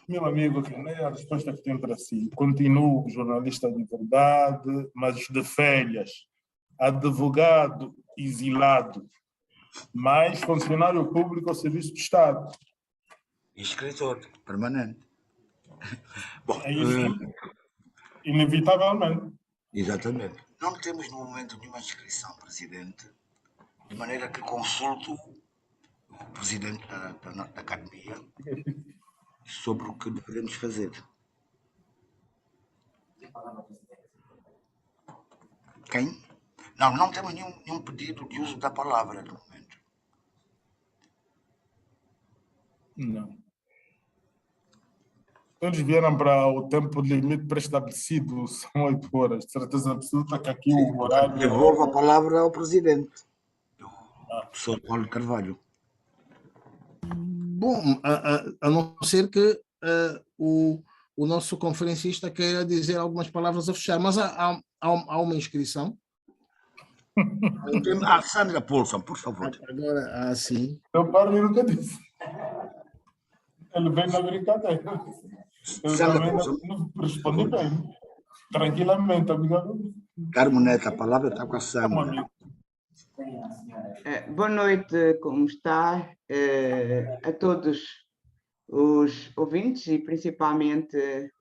Meu amigo René, a resposta que tenho para si. Continuo jornalista de verdade, mas de férias. Advogado exilado, mas funcionário público ao serviço do Estado. Escritor permanente. Bom, É isso, inevitavelmente. exatamente. Não temos no momento nenhuma inscrição, Presidente, de maneira que consulto o Presidente da Academia sobre o que devemos fazer. Quem? Não temos nenhum pedido de uso da palavra no momento. Não. Eles vieram para o tempo limite pré-estabelecido, são 8 horas. De certeza absoluta que aqui o horário... Devolvo a palavra ao Presidente, o professor Paulo Carvalho. Bom, a não ser que o nosso conferencista queira dizer algumas palavras a fechar, mas há uma inscrição. Sandra Paulson, por favor. Agora, sim. Eu paro e nunca disse. Ele vem na brincadeira. Eu também não respondi bem. Tranquilamente, amigo. Carmo Neto, a palavra está com a Sandra. Boa noite, como está? A todos os ouvintes e principalmente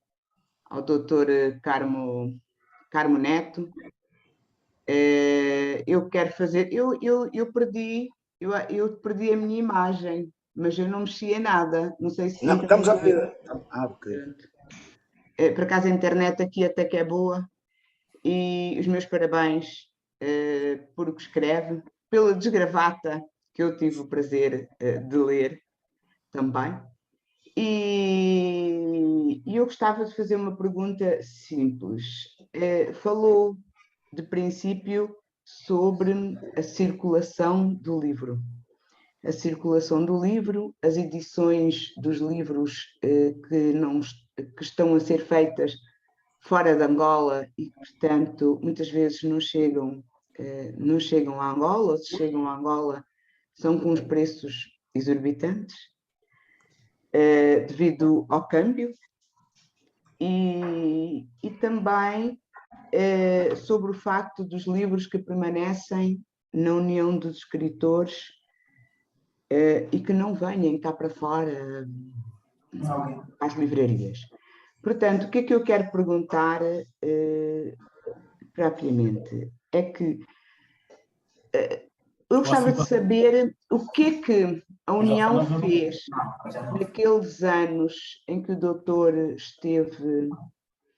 ao doutor Carmo Neto. Eu quero fazer... Eu perdi a minha imagem, mas eu não mexi em nada. Não sei se... Não, estamos a ver. Ok. Por acaso a internet aqui até que é boa. E os meus parabéns por o que escreve, pela desgravata que eu tive o prazer de ler também. E eu gostava de fazer uma pergunta simples. Falou, de princípio, sobre a circulação do livro. A circulação do livro, as edições dos livros que estão a ser feitas fora de Angola e, portanto, muitas vezes não chegam a Angola, ou se chegam a Angola são com os preços exorbitantes devido ao câmbio e também sobre o facto dos livros que permanecem na União dos Escritores e que não venham cá para fora às livrarias. Portanto, o que é que eu quero perguntar propriamente? É que eu gostava de saber o que é que a União fez, naqueles anos em que o doutor esteve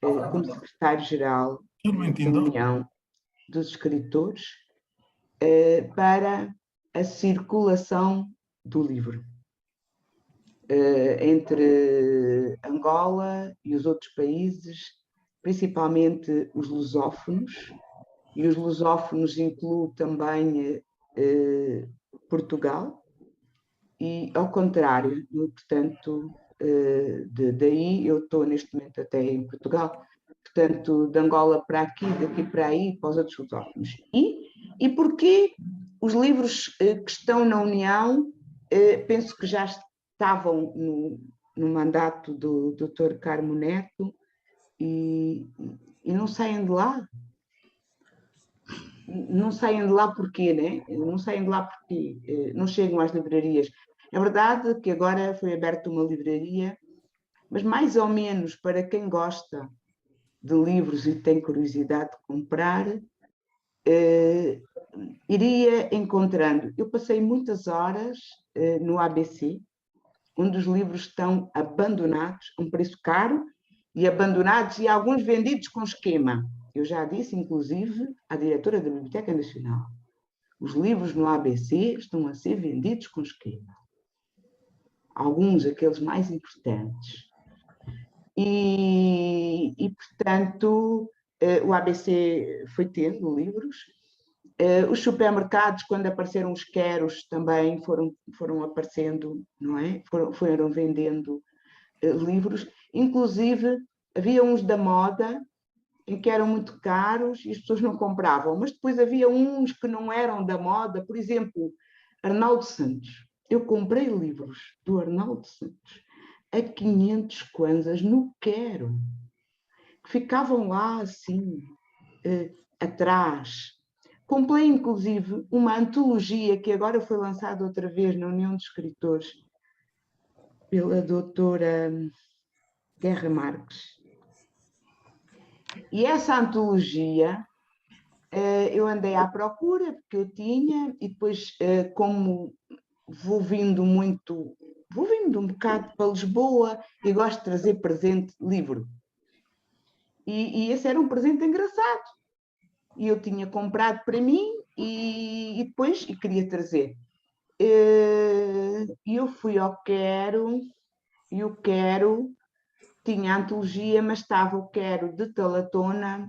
como secretário-geral da União dos Escritores, para a circulação do livro entre Angola e os outros países, principalmente os lusófonos, e os lusófonos incluem também Portugal, e ao contrário, portanto, daí eu estou neste momento até em Portugal, portanto, de Angola para aqui, daqui para aí, para os outros lusófonos. E porquê os livros que estão na União, penso que já estavam no mandato do Dr. Carmo Neto e não saem de lá? Não saem de lá porquê, né? Não saem de lá porque não chegam às livrarias. É verdade que agora foi aberta uma livraria, mas mais ou menos para quem gosta de livros e tem curiosidade de comprar, iria encontrando. Eu passei muitas horas no ABC, onde os livros estão abandonados, a um preço caro, e abandonados e alguns vendidos com esquema. Eu já disse, inclusive, à diretora da Biblioteca Nacional, os livros no ABC estão a ser vendidos com esquema. Alguns, aqueles mais importantes. E portanto, o ABC foi tendo livros. Os supermercados, quando apareceram os queros, também foram aparecendo, não é? Foram vendendo livros. Inclusive, havia uns da moda, em que eram muito caros e as pessoas não compravam, mas depois havia uns que não eram da moda, por exemplo, Arnaldo Santos. Eu comprei livros do Arnaldo Santos a 500 kwanzas no Quero, que ficavam lá assim, atrás. Comprei, inclusive, uma antologia que agora foi lançada outra vez na União de Escritores pela doutora Guerra Marques. E essa antologia eu andei à procura, porque eu tinha, e depois, como vou vindo um bocado para Lisboa e gosto de trazer presente livro. E esse era um presente engraçado. E eu tinha comprado para mim e depois queria trazer. E eu fui ao Quero, e o Quero tinha a antologia, mas estava o Quero de Talatona,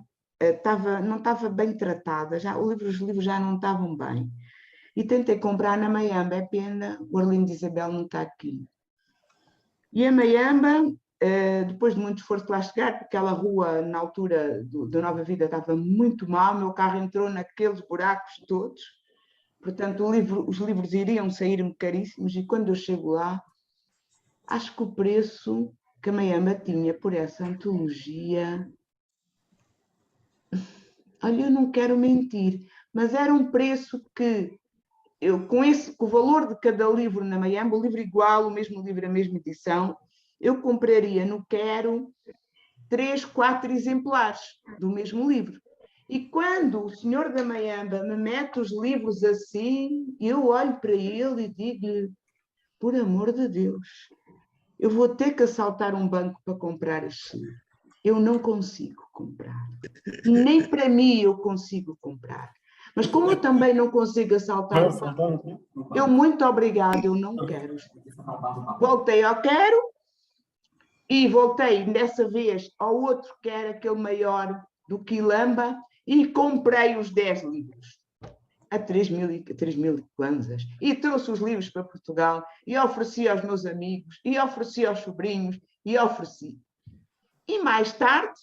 não estava bem tratada, os livros já não estavam bem. E tentei comprar na Maiamba, é pena, o Arlindo de Isabel não está aqui. E a Maiamba, depois de muito esforço lá chegar, porque aquela rua, na altura da Nova Vida, estava muito mal, meu carro entrou naqueles buracos todos, portanto os livros iriam sair-me caríssimos, e quando eu chego lá, acho que o preço que a Maiamba tinha por essa antologia, olha, eu não quero mentir, mas era um preço que eu, com o valor de cada livro na Maiamba, o livro igual, o mesmo livro, a mesma edição, eu compraria no Quero 3, 4 exemplares do mesmo livro. E quando o senhor da Maiamba me mete os livros assim, eu olho para ele e digo-lhe, por amor de Deus, eu vou ter que assaltar um banco para comprar este livro. Eu não consigo comprar. Nem para mim eu consigo comprar. Mas como eu também não consigo assaltar o banco, eu, muito obrigado, eu não quero. Voltei ao Quero e voltei dessa vez ao outro que era aquele maior do Quilamba e comprei os 10 livros a 3.000 kwanzas e trouxe os livros para Portugal e ofereci aos meus amigos e ofereci aos sobrinhos e ofereci. E mais tarde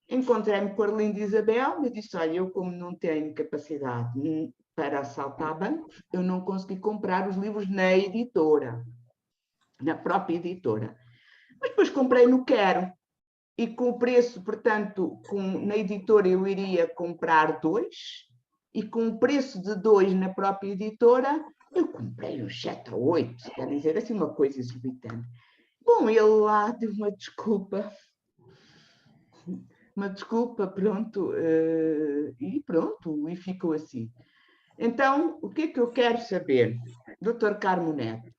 encontrei-me com a Arlindo Isabel e disse, olha, eu como não tenho capacidade para assaltar bancos, eu não consegui comprar os livros na editora, na própria editora. Mas depois comprei no Quero e com o preço, portanto, na editora eu iria comprar 2 e com o preço de 2 na própria editora, eu comprei uns 7 ou 8, quer dizer, assim uma coisa exorbitante. Bom, ele lá deu uma desculpa, pronto, e ficou assim. Então, o que é que eu quero saber, Dr. Carmo Neto?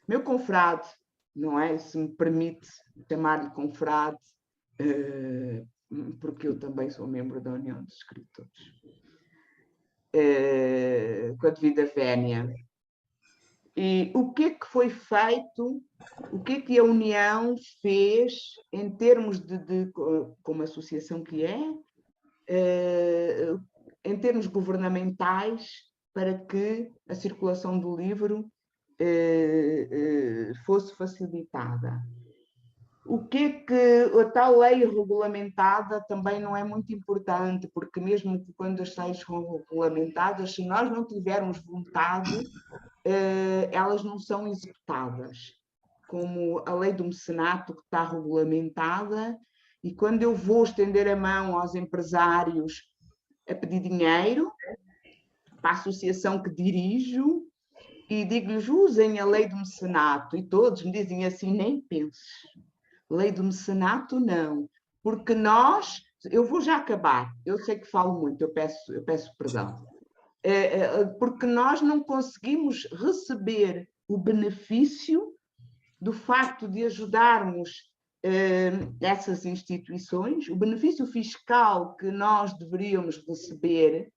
meu confrade, não é? Se me permite chamar-lhe confrade, porque eu também sou membro da União dos Escritores, com a devida vénia. E o que é que foi feito, o que é que a União fez em termos como associação que é, em termos governamentais, para que a circulação do livro fosse facilitada? O que é que a tal lei regulamentada também não é muito importante, porque mesmo que quando as leis são regulamentadas, se nós não tivermos vontade, elas não são executadas. Como a lei do mecenato, que está regulamentada, e quando eu vou estender a mão aos empresários a pedir dinheiro para a associação que dirijo, e digo-lhes, usem a lei do mecenato, e todos me dizem assim, nem penses. Lei do mecenato, não. Porque nós... Eu vou já acabar. Eu sei que falo muito, eu peço perdão. Porque nós não conseguimos receber o benefício do facto de ajudarmos essas instituições, o benefício fiscal que nós deveríamos receber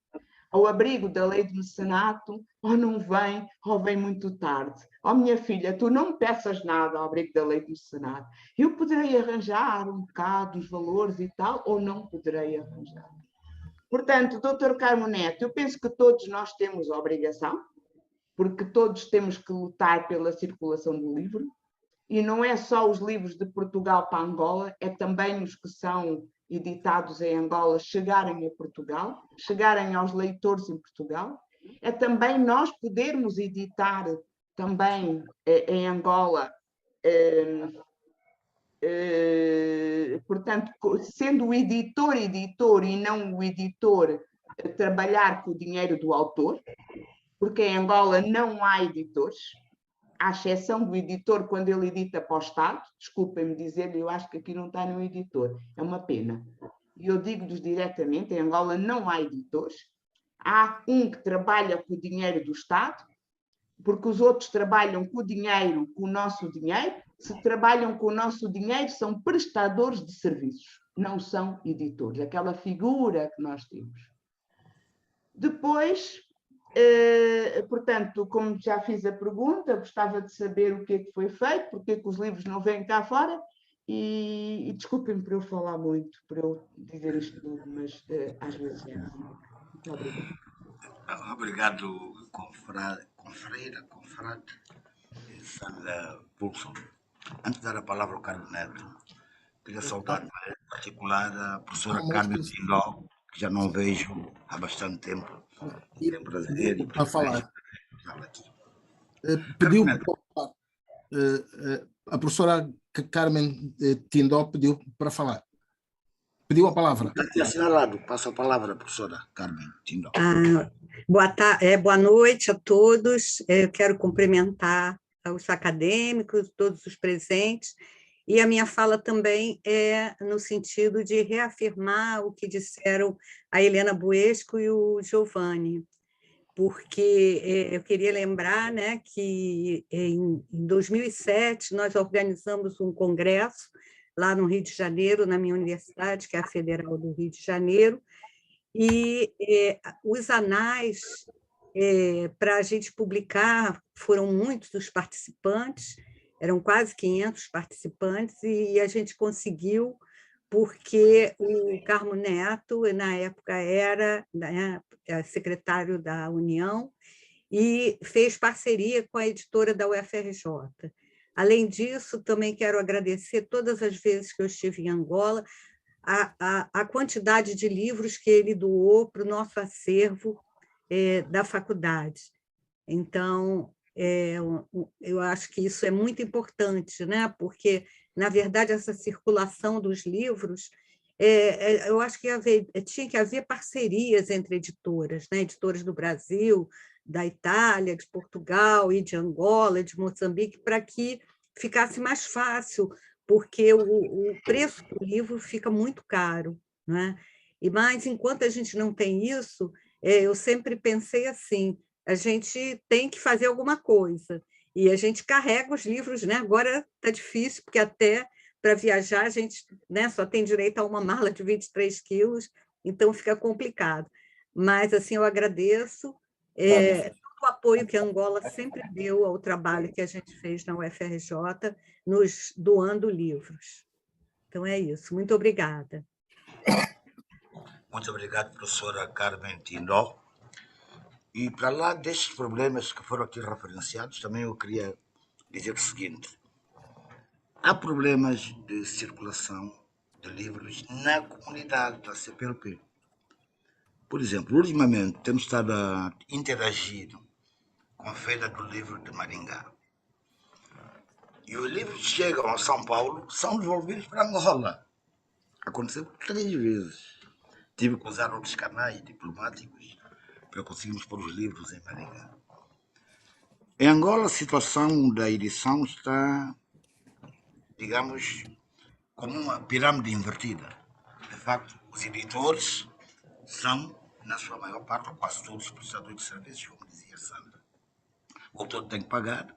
ao abrigo da lei do mecenato, ou não vem, ou vem muito tarde. Ó minha filha, tu não me peças nada ao abrigo da lei do mecenato. Eu poderei arranjar um bocado os valores e tal, ou não poderei arranjar. Portanto, Dr. Carmo Neto, eu penso que todos nós temos a obrigação, porque todos temos que lutar pela circulação do livro, e não é só os livros de Portugal para Angola, é também os que são editados em Angola chegarem a Portugal, chegarem aos leitores em Portugal, é também nós podermos editar também em Angola, portanto, sendo o editor e não o editor trabalhar com o dinheiro do autor, porque em Angola não há editores, à exceção do editor quando ele edita para o Estado. Desculpem-me dizer, eu acho que aqui não está nenhum editor, é uma pena. E eu digo-lhes diretamente, em Angola não há editores, há um que trabalha com o dinheiro do Estado, porque os outros trabalham com o dinheiro, com o nosso dinheiro. Se trabalham com o nosso dinheiro, são prestadores de serviços, não são editores, aquela figura que nós temos. Depois, portanto, como já fiz a pergunta, gostava de saber o que é que foi feito, porque é que os livros não vêm cá fora, e desculpem-me por eu falar muito, por eu dizer isto tudo, mas às vezes é assim. Muito obrigada. Obrigado, confrade Sandra Pulson. Antes de dar a palavra ao Carmo Neto, queria saudar em particular a professora Carmen Tindó, que já não vejo há bastante tempo. É um prazer e para falar. aqui. Pediu a professora Carmen Tindó pediu para falar. Pediu a palavra. Está assinalado. Passo a palavra, professora Carmen Tindó. Boa noite a todos. Eu quero cumprimentar os acadêmicos, todos os presentes, e a minha fala também é no sentido de reafirmar o que disseram a Helena Buesco e o Giovanni, porque eu queria lembrar, né, que em 2007 nós organizamos um congresso lá no Rio de Janeiro, na minha universidade, que é a Federal do Rio de Janeiro, e os anais para a gente publicar foram muitos os participantes, eram quase 500 participantes, e a gente conseguiu porque o Carmo Neto, na época, era, né, secretário da União e fez parceria com a editora da UFRJ. Além disso, também quero agradecer todas as vezes que eu estive em Angola, a quantidade de livros que ele doou para o nosso acervo da faculdade. Então, eu acho que isso é muito importante, né? Porque, na verdade, essa circulação dos livros, eu acho que tinha que haver parcerias entre editoras, né? Editoras do Brasil, da Itália, de Portugal e de Angola, de Moçambique, para que ficasse mais fácil, porque o preço do livro fica muito caro, né? Mas, enquanto a gente não tem isso, eu sempre pensei assim, a gente tem que fazer alguma coisa. E a gente carrega os livros, né? Agora está difícil, porque até para viajar a gente, né, só tem direito a uma mala de 23 quilos, então fica complicado. Mas, assim, eu agradeço todo o apoio que a Angola sempre deu ao trabalho que a gente fez na UFRJ, nos doando livros. Então, é isso. Muito obrigada. Muito obrigado, professora Carmen Tindó. E para lá destes problemas que foram aqui referenciados, também eu queria dizer o seguinte: há problemas de circulação de livros na comunidade da CPLP. Por exemplo, ultimamente temos estado a interagir com a Feira do Livro de Maringá. E os livros que chegam a São Paulo são devolvidos para Angola. Aconteceu 3 vezes. Tive que usar outros canais diplomáticos para conseguirmos pôr os livros em Maringá. Em Angola, a situação da edição está, digamos, como uma pirâmide invertida. De facto, os editores são, na sua maior parte, ou quase todos, prestadores de serviços, como dizia Sandra. O autor tem que pagar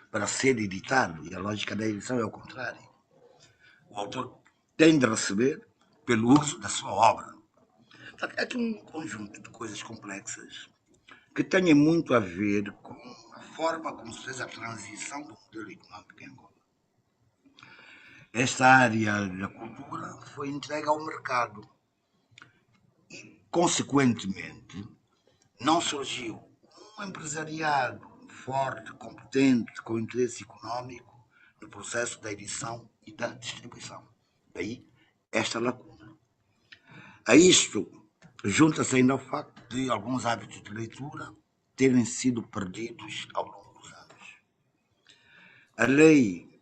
para ser editado, e a lógica da edição é o contrário. O autor tem de receber pelo uso da sua obra. Há aqui um conjunto de coisas complexas que têm muito a ver com a forma como se fez a transição do modelo econômico em Angola. Esta área da cultura foi entregue ao mercado e, consequentemente, não surgiu um empresariado forte, competente, com interesse econômico no processo da edição e da distribuição. Daí esta lacuna. A isto junta-se ainda o facto de alguns hábitos de leitura terem sido perdidos ao longo dos anos. A lei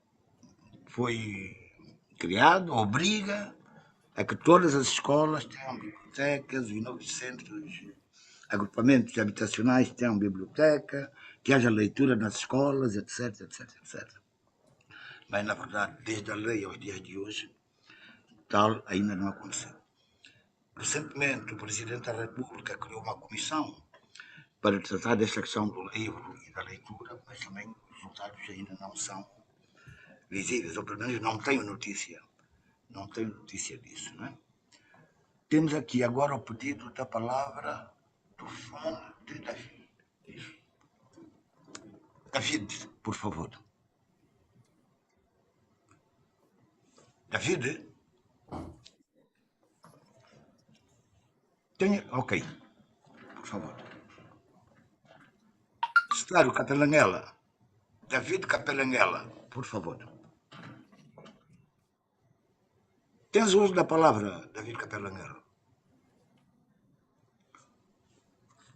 foi criada, obriga a que todas as escolas tenham bibliotecas, os novos centros, agrupamentos habitacionais tenham biblioteca, que haja leitura nas escolas, etc, etc, etc. Mas, na verdade, desde a lei aos dias de hoje, tal ainda não aconteceu. Recentemente, o Presidente da República criou uma comissão para tratar desta questão do livro e da leitura, mas também os resultados ainda não são visíveis, ou pelo menos não tenho notícia disso, não é? Temos aqui agora o pedido da palavra do Fundo de David. Isso. David, por favor. David? Ok, por favor. Secretário Capelanguela. David Capelanguela, por favor. Tens o uso da palavra, David Capelanguela.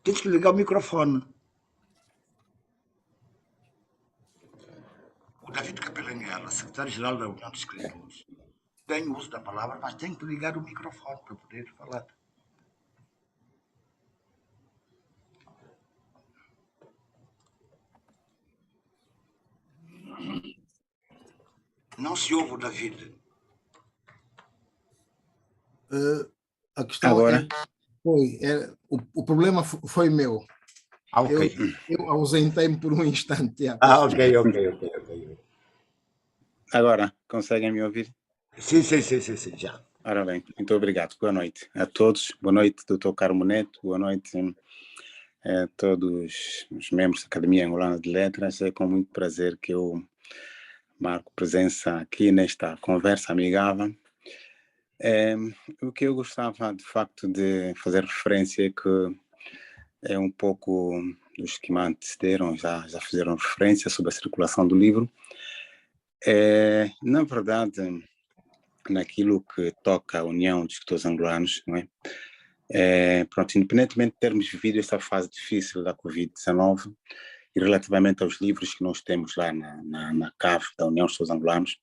Tens que ligar o microfone. O David Capelanguela, secretário-geral da União de Escritores, tem o uso da palavra, mas tem que ligar o microfone para poder falar. Não se ouve o David. A questão agora? O problema foi meu. Ok. Eu ausentei-me por um instante. Ok. Agora, conseguem me ouvir? Sim, já. Ora bem, muito obrigado. Boa noite a todos. Boa noite, Dr. Carmo Neto. Boa noite a todos os membros da Academia Angolana de Letras. É com muito prazer que eu marco presença aqui nesta conversa amigável. O que eu gostava, de facto, de fazer referência é que é um pouco dos que me antecederam, já fizeram referência sobre a circulação do livro. Na verdade, naquilo que toca a União dos Escritores Angolanos, não é? Pronto, independentemente de termos vivido esta fase difícil da Covid-19 e relativamente aos livros que nós temos lá na CAV da União dos Escritores Angolanos,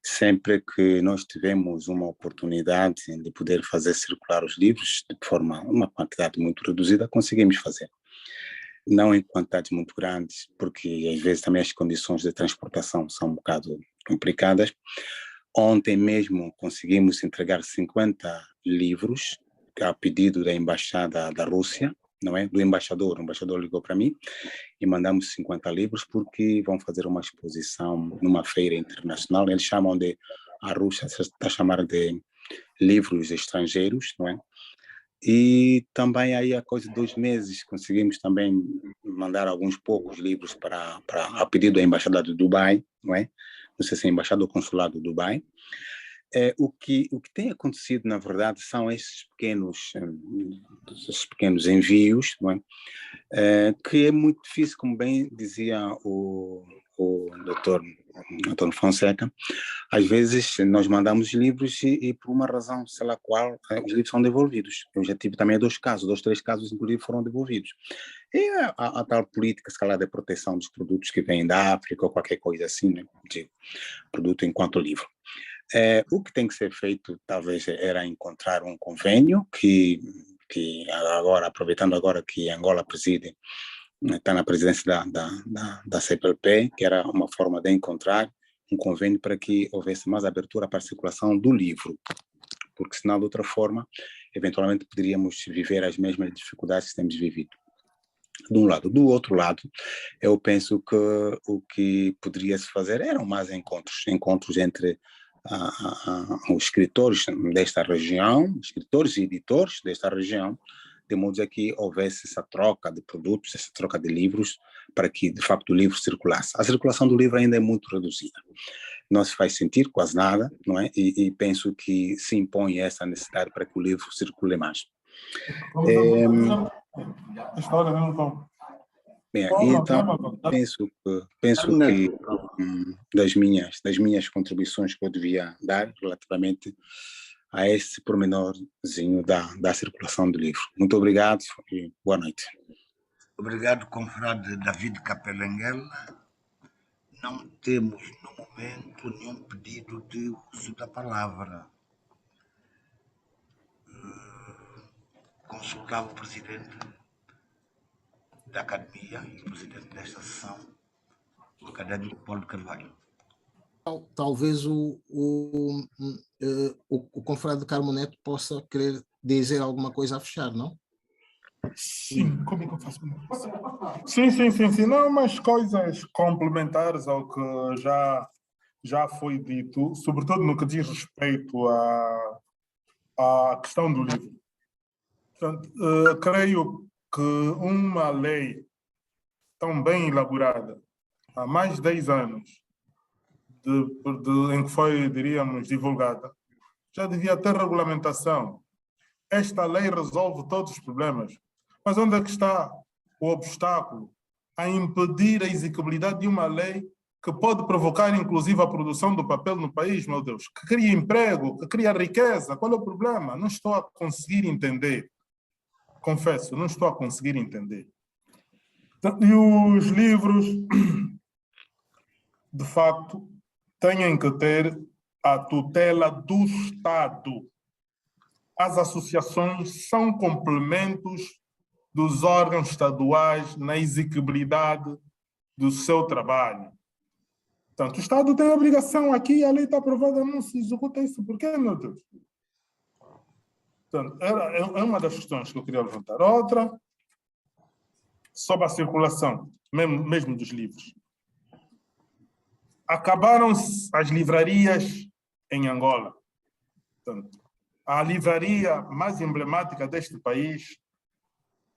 sempre que nós tivemos uma oportunidade de poder fazer circular os livros de forma, uma quantidade muito reduzida, conseguimos fazer. Não em quantidades muito grandes, porque às vezes também as condições de transportação são um bocado complicadas. Ontem mesmo conseguimos entregar 50 livros a pedido da Embaixada da Rússia, não é? Do embaixador. O embaixador ligou para mim e mandamos 50 livros porque vão fazer uma exposição numa feira internacional. Eles chamam de, a Rússia está a chamar de livros estrangeiros, não é? E também aí a coisa de 2 meses conseguimos também mandar alguns poucos livros a pedido da Embaixada do Dubai, não é? Não sei se é a Embaixada ou Consulado do Dubai. O que tem acontecido, na verdade, são esses pequenos envios, não é? Que é muito difícil, como bem dizia o doutor Antônio Fonseca. Às vezes nós mandamos livros e por uma razão, sei lá qual, os livros são devolvidos. Eu já tive também 2, 3 casos, inclusive, foram devolvidos. E a tal política, se calhar, de proteção dos produtos que vêm da África ou qualquer coisa assim, né? De produto enquanto livro. O que tem que ser feito, talvez, era encontrar um convênio que agora, aproveitando agora que Angola preside, está na presidência da CPLP, que era uma forma de encontrar um convênio para que houvesse mais abertura para a circulação do livro, porque senão, de outra forma, eventualmente poderíamos viver as mesmas dificuldades que temos vivido. De um lado. Do outro lado, eu penso que o que poderia se fazer eram mais encontros entre os escritores desta região, escritores e editores desta região, de modo a que houvesse essa troca de produtos, essa troca de livros, para que, de facto, o livro circulasse. A circulação do livro ainda é muito reduzida. Não se faz sentir quase nada, não é? E penso que se impõe essa necessidade para que o livro circule mais. Bem, então, penso que das minhas contribuições que eu devia dar relativamente a esse pormenorzinho da circulação do livro. Muito obrigado e boa noite. Obrigado, confrade David Capelenguel. Não temos, no momento, nenhum pedido de uso da palavra. Consultava o presidente da Academia e o presidente desta sessão, o académico Paulo de Carvalho. Talvez o confrade Carmo Neto possa querer dizer alguma coisa a fechar, não? Sim, como é que eu faço? Sim. Não, mas coisas complementares ao que já foi dito, sobretudo no que diz respeito à questão do livro. Portanto, creio que uma lei tão bem elaborada, há mais de 10 anos, em que foi, diríamos, divulgada, já devia ter regulamentação. Esta lei resolve todos os problemas. Mas onde é que está o obstáculo a impedir a execuibilidade de uma lei que pode provocar, inclusive, a produção do papel no país, meu Deus, que cria emprego, que cria riqueza? Qual é o problema? Não estou a conseguir entender. Confesso, não estou a conseguir entender. E os livros, de facto, têm que ter a tutela do Estado. As associações são complementos dos órgãos estaduais na execuibilidade do seu trabalho. Portanto, o Estado tem a obrigação aqui, a lei está aprovada, não se executa isso. Por quê, meu Deus? Portanto, é uma das questões que eu queria levantar. Outra, sobre a circulação, mesmo dos livros. Acabaram-se as livrarias em Angola. Portanto, a livraria mais emblemática deste país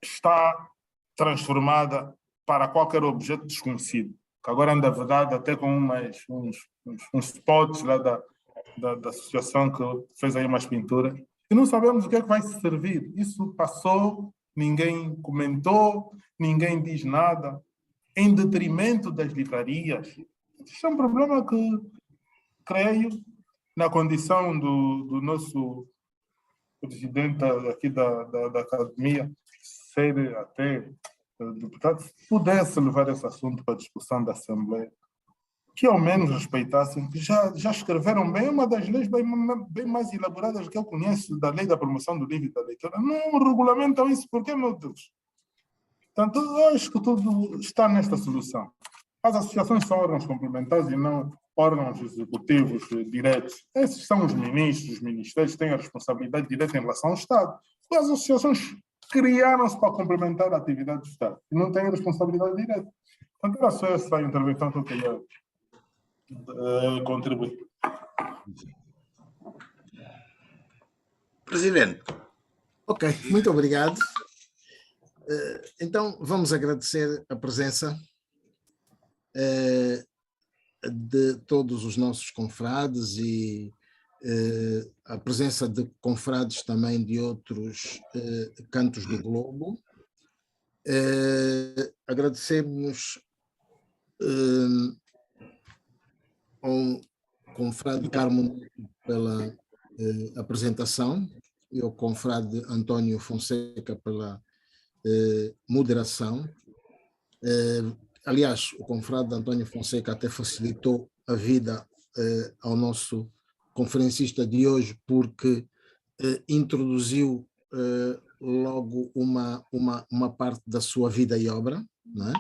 está transformada para qualquer objeto desconhecido, que agora anda vedado até com uns spots lá da associação que fez aí umas pinturas, e não sabemos o que é que vai servir. Isso passou, ninguém comentou, ninguém diz nada, em detrimento das livrarias. Isso é um problema que, creio, na condição do nosso presidente aqui da Academia, ser até deputado, se pudesse levar esse assunto para a discussão da Assembleia, que ao menos respeitassem, que já escreveram bem, uma das leis bem mais elaboradas que eu conheço, da lei da promoção do livro e da leitura. Não regulamentam isso, por que, meu Deus? Portanto, eu acho que tudo está nesta solução. As associações são órgãos complementares e não órgãos executivos diretos. Esses são os ministros, os ministérios têm a responsabilidade direta em relação ao Estado. As associações criaram-se para complementar a atividade do Estado e não têm responsabilidade direta. Portanto, era só essa intervenção que eu queria contribuir. Presidente. Ok, muito obrigado. Então, vamos agradecer a presença de todos os nossos confrades e a presença de confrades também de outros cantos do globo. Agradecemos ao confrade Carmo pela apresentação e ao confrade António Fonseca pela moderação. Aliás, o confrade António Fonseca até facilitou a vida ao nosso conferencista de hoje, porque introduziu logo uma parte da sua vida e obra, não é?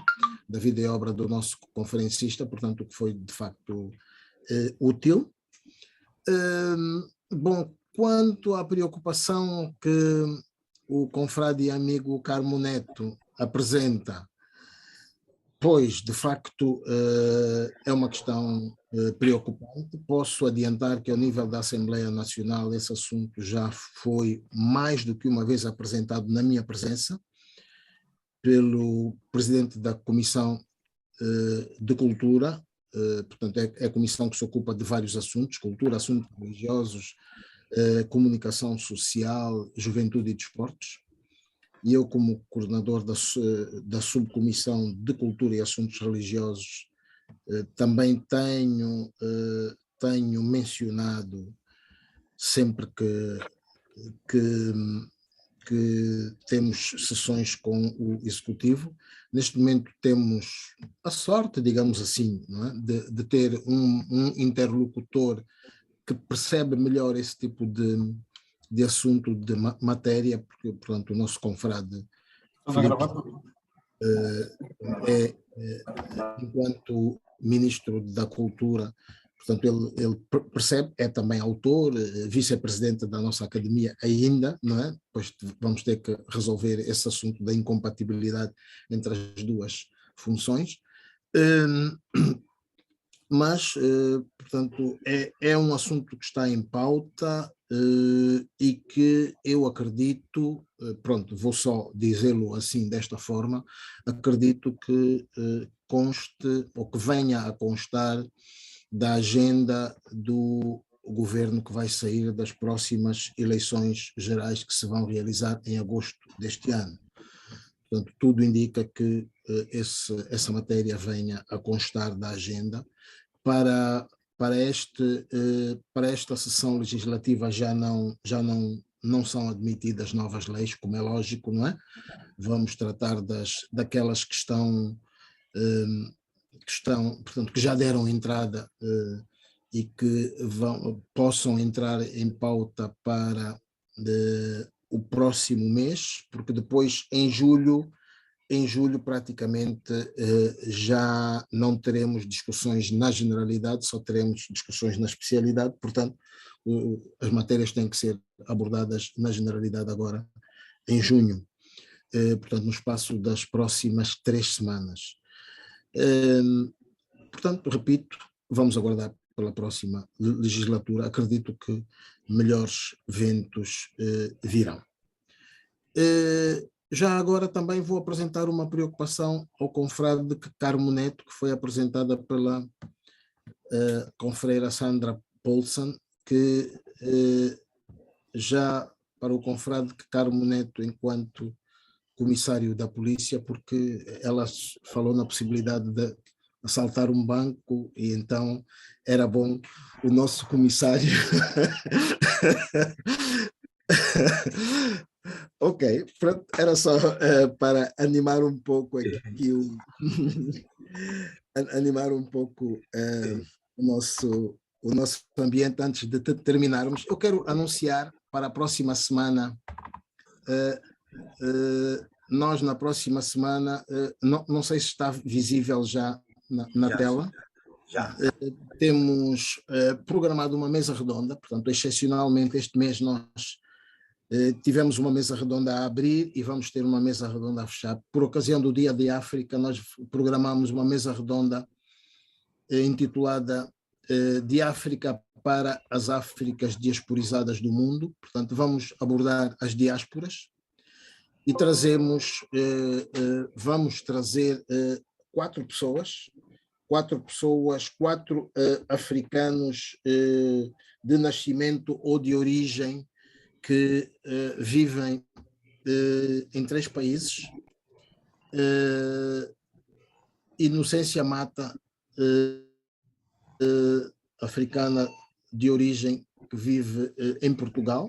Da vida e obra do nosso conferencista, portanto, que foi de facto útil. Bom, quanto à preocupação que o confrade e amigo Carmo Neto apresenta, pois, de facto, é uma questão preocupante. Posso adiantar que, ao nível da Assembleia Nacional, esse assunto já foi mais do que uma vez apresentado na minha presença, pelo presidente da Comissão de Cultura, portanto, é a comissão que se ocupa de vários assuntos: cultura, assuntos religiosos, comunicação social, juventude e desportos. E eu, como coordenador da subcomissão de cultura e assuntos religiosos, também tenho mencionado sempre que temos sessões com o Executivo. Neste momento temos a sorte, digamos assim, não é? de ter um interlocutor que percebe melhor esse tipo de assunto, de matéria, porque, portanto, o nosso confrade enquanto Ministro da Cultura, portanto, ele percebe, é também autor, vice-presidente da nossa academia ainda, não é? Depois vamos ter que resolver esse assunto da incompatibilidade entre as duas funções. Mas, portanto, é um assunto que está em pauta e que eu acredito, pronto, vou só dizê-lo assim, desta forma, acredito que conste, ou que venha a constar da agenda do governo que vai sair das próximas eleições gerais que se vão realizar em agosto deste ano. Portanto, tudo indica que essa matéria venha a constar da agenda. Para esta sessão legislativa já não são admitidas novas leis, como é lógico, não é? Vamos tratar daquelas que estão, portanto, que já deram entrada e que possam entrar em pauta para o próximo mês, porque depois em julho praticamente já não teremos discussões na generalidade, só teremos discussões na especialidade, portanto as matérias têm que ser abordadas na generalidade agora em junho, portanto no espaço das próximas 3 semanas. Portanto, repito, vamos aguardar pela próxima legislatura, acredito que melhores ventos virão. Já agora também vou apresentar uma preocupação ao confrade Carmo Neto, que foi apresentada pela confreira Sandra Paulsen, que já para o confrade Carmo Neto, enquanto comissário da polícia, porque ela falou na possibilidade de assaltar um banco e então era bom o nosso comissário Ok, pronto, era só para animar um pouco aqui animar um pouco o nosso ambiente antes de terminarmos. Eu quero anunciar para a próxima semana, nós na próxima semana, não sei se está visível já na tela, temos programado uma mesa redonda, portanto, excepcionalmente este mês nós Tivemos uma mesa redonda a abrir e vamos ter uma mesa redonda a fechar. Por ocasião do Dia de África, nós programamos uma mesa redonda intitulada De África para as Áfricas diasporizadas do mundo. Portanto, vamos abordar as diásporas e vamos trazer 4 pessoas, 4 africanos de nascimento ou de origem que vivem em 3 países. Inocência Mata, africana de origem, que vive em Portugal.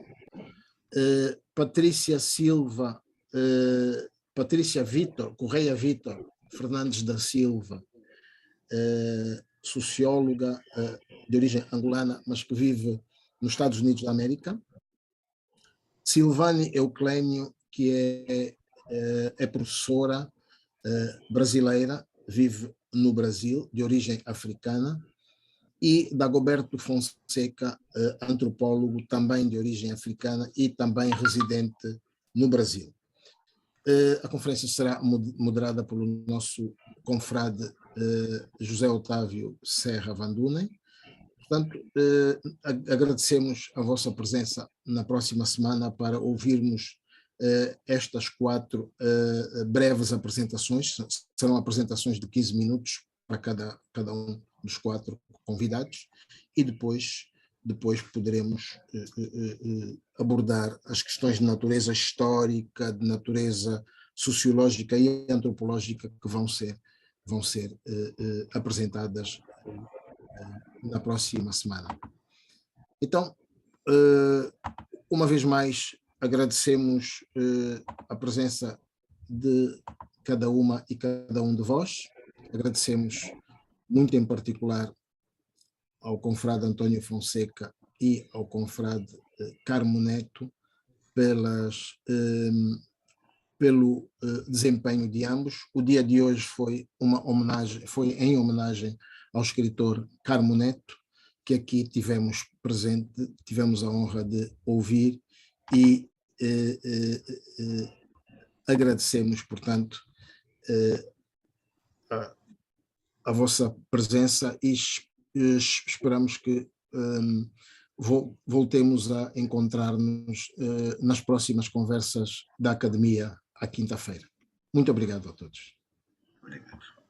Patrícia Silva, Patrícia Correia Vitor Fernandes da Silva, socióloga de origem angolana, mas que vive nos Estados Unidos da América. Silvane Euclênio, que é professora brasileira, vive no Brasil, de origem africana. E Dagoberto Fonseca, antropólogo, também de origem africana e também residente no Brasil. A conferência será moderada pelo nosso confrade José Otávio Serra Van Dunen. Portanto, agradecemos a vossa presença na próxima semana para ouvirmos estas 4 breves apresentações. Serão apresentações de 15 minutos para cada um dos 4 convidados, e depois poderemos abordar as questões de natureza histórica, de natureza sociológica e antropológica que vão ser apresentadas na próxima semana. Então, uma vez mais, agradecemos a presença de cada uma e cada um de vós. Agradecemos muito em particular ao confrade António Fonseca e ao confrade Carmo Neto pelo desempenho de ambos. O dia de hoje foi em homenagem ao escritor Carmo Neto, que aqui tivemos presente, tivemos a honra de ouvir, e agradecemos, portanto, a vossa presença, e esperamos que voltemos a encontrar-nos nas próximas conversas da Academia à quinta-feira. Muito obrigado a todos. Obrigado.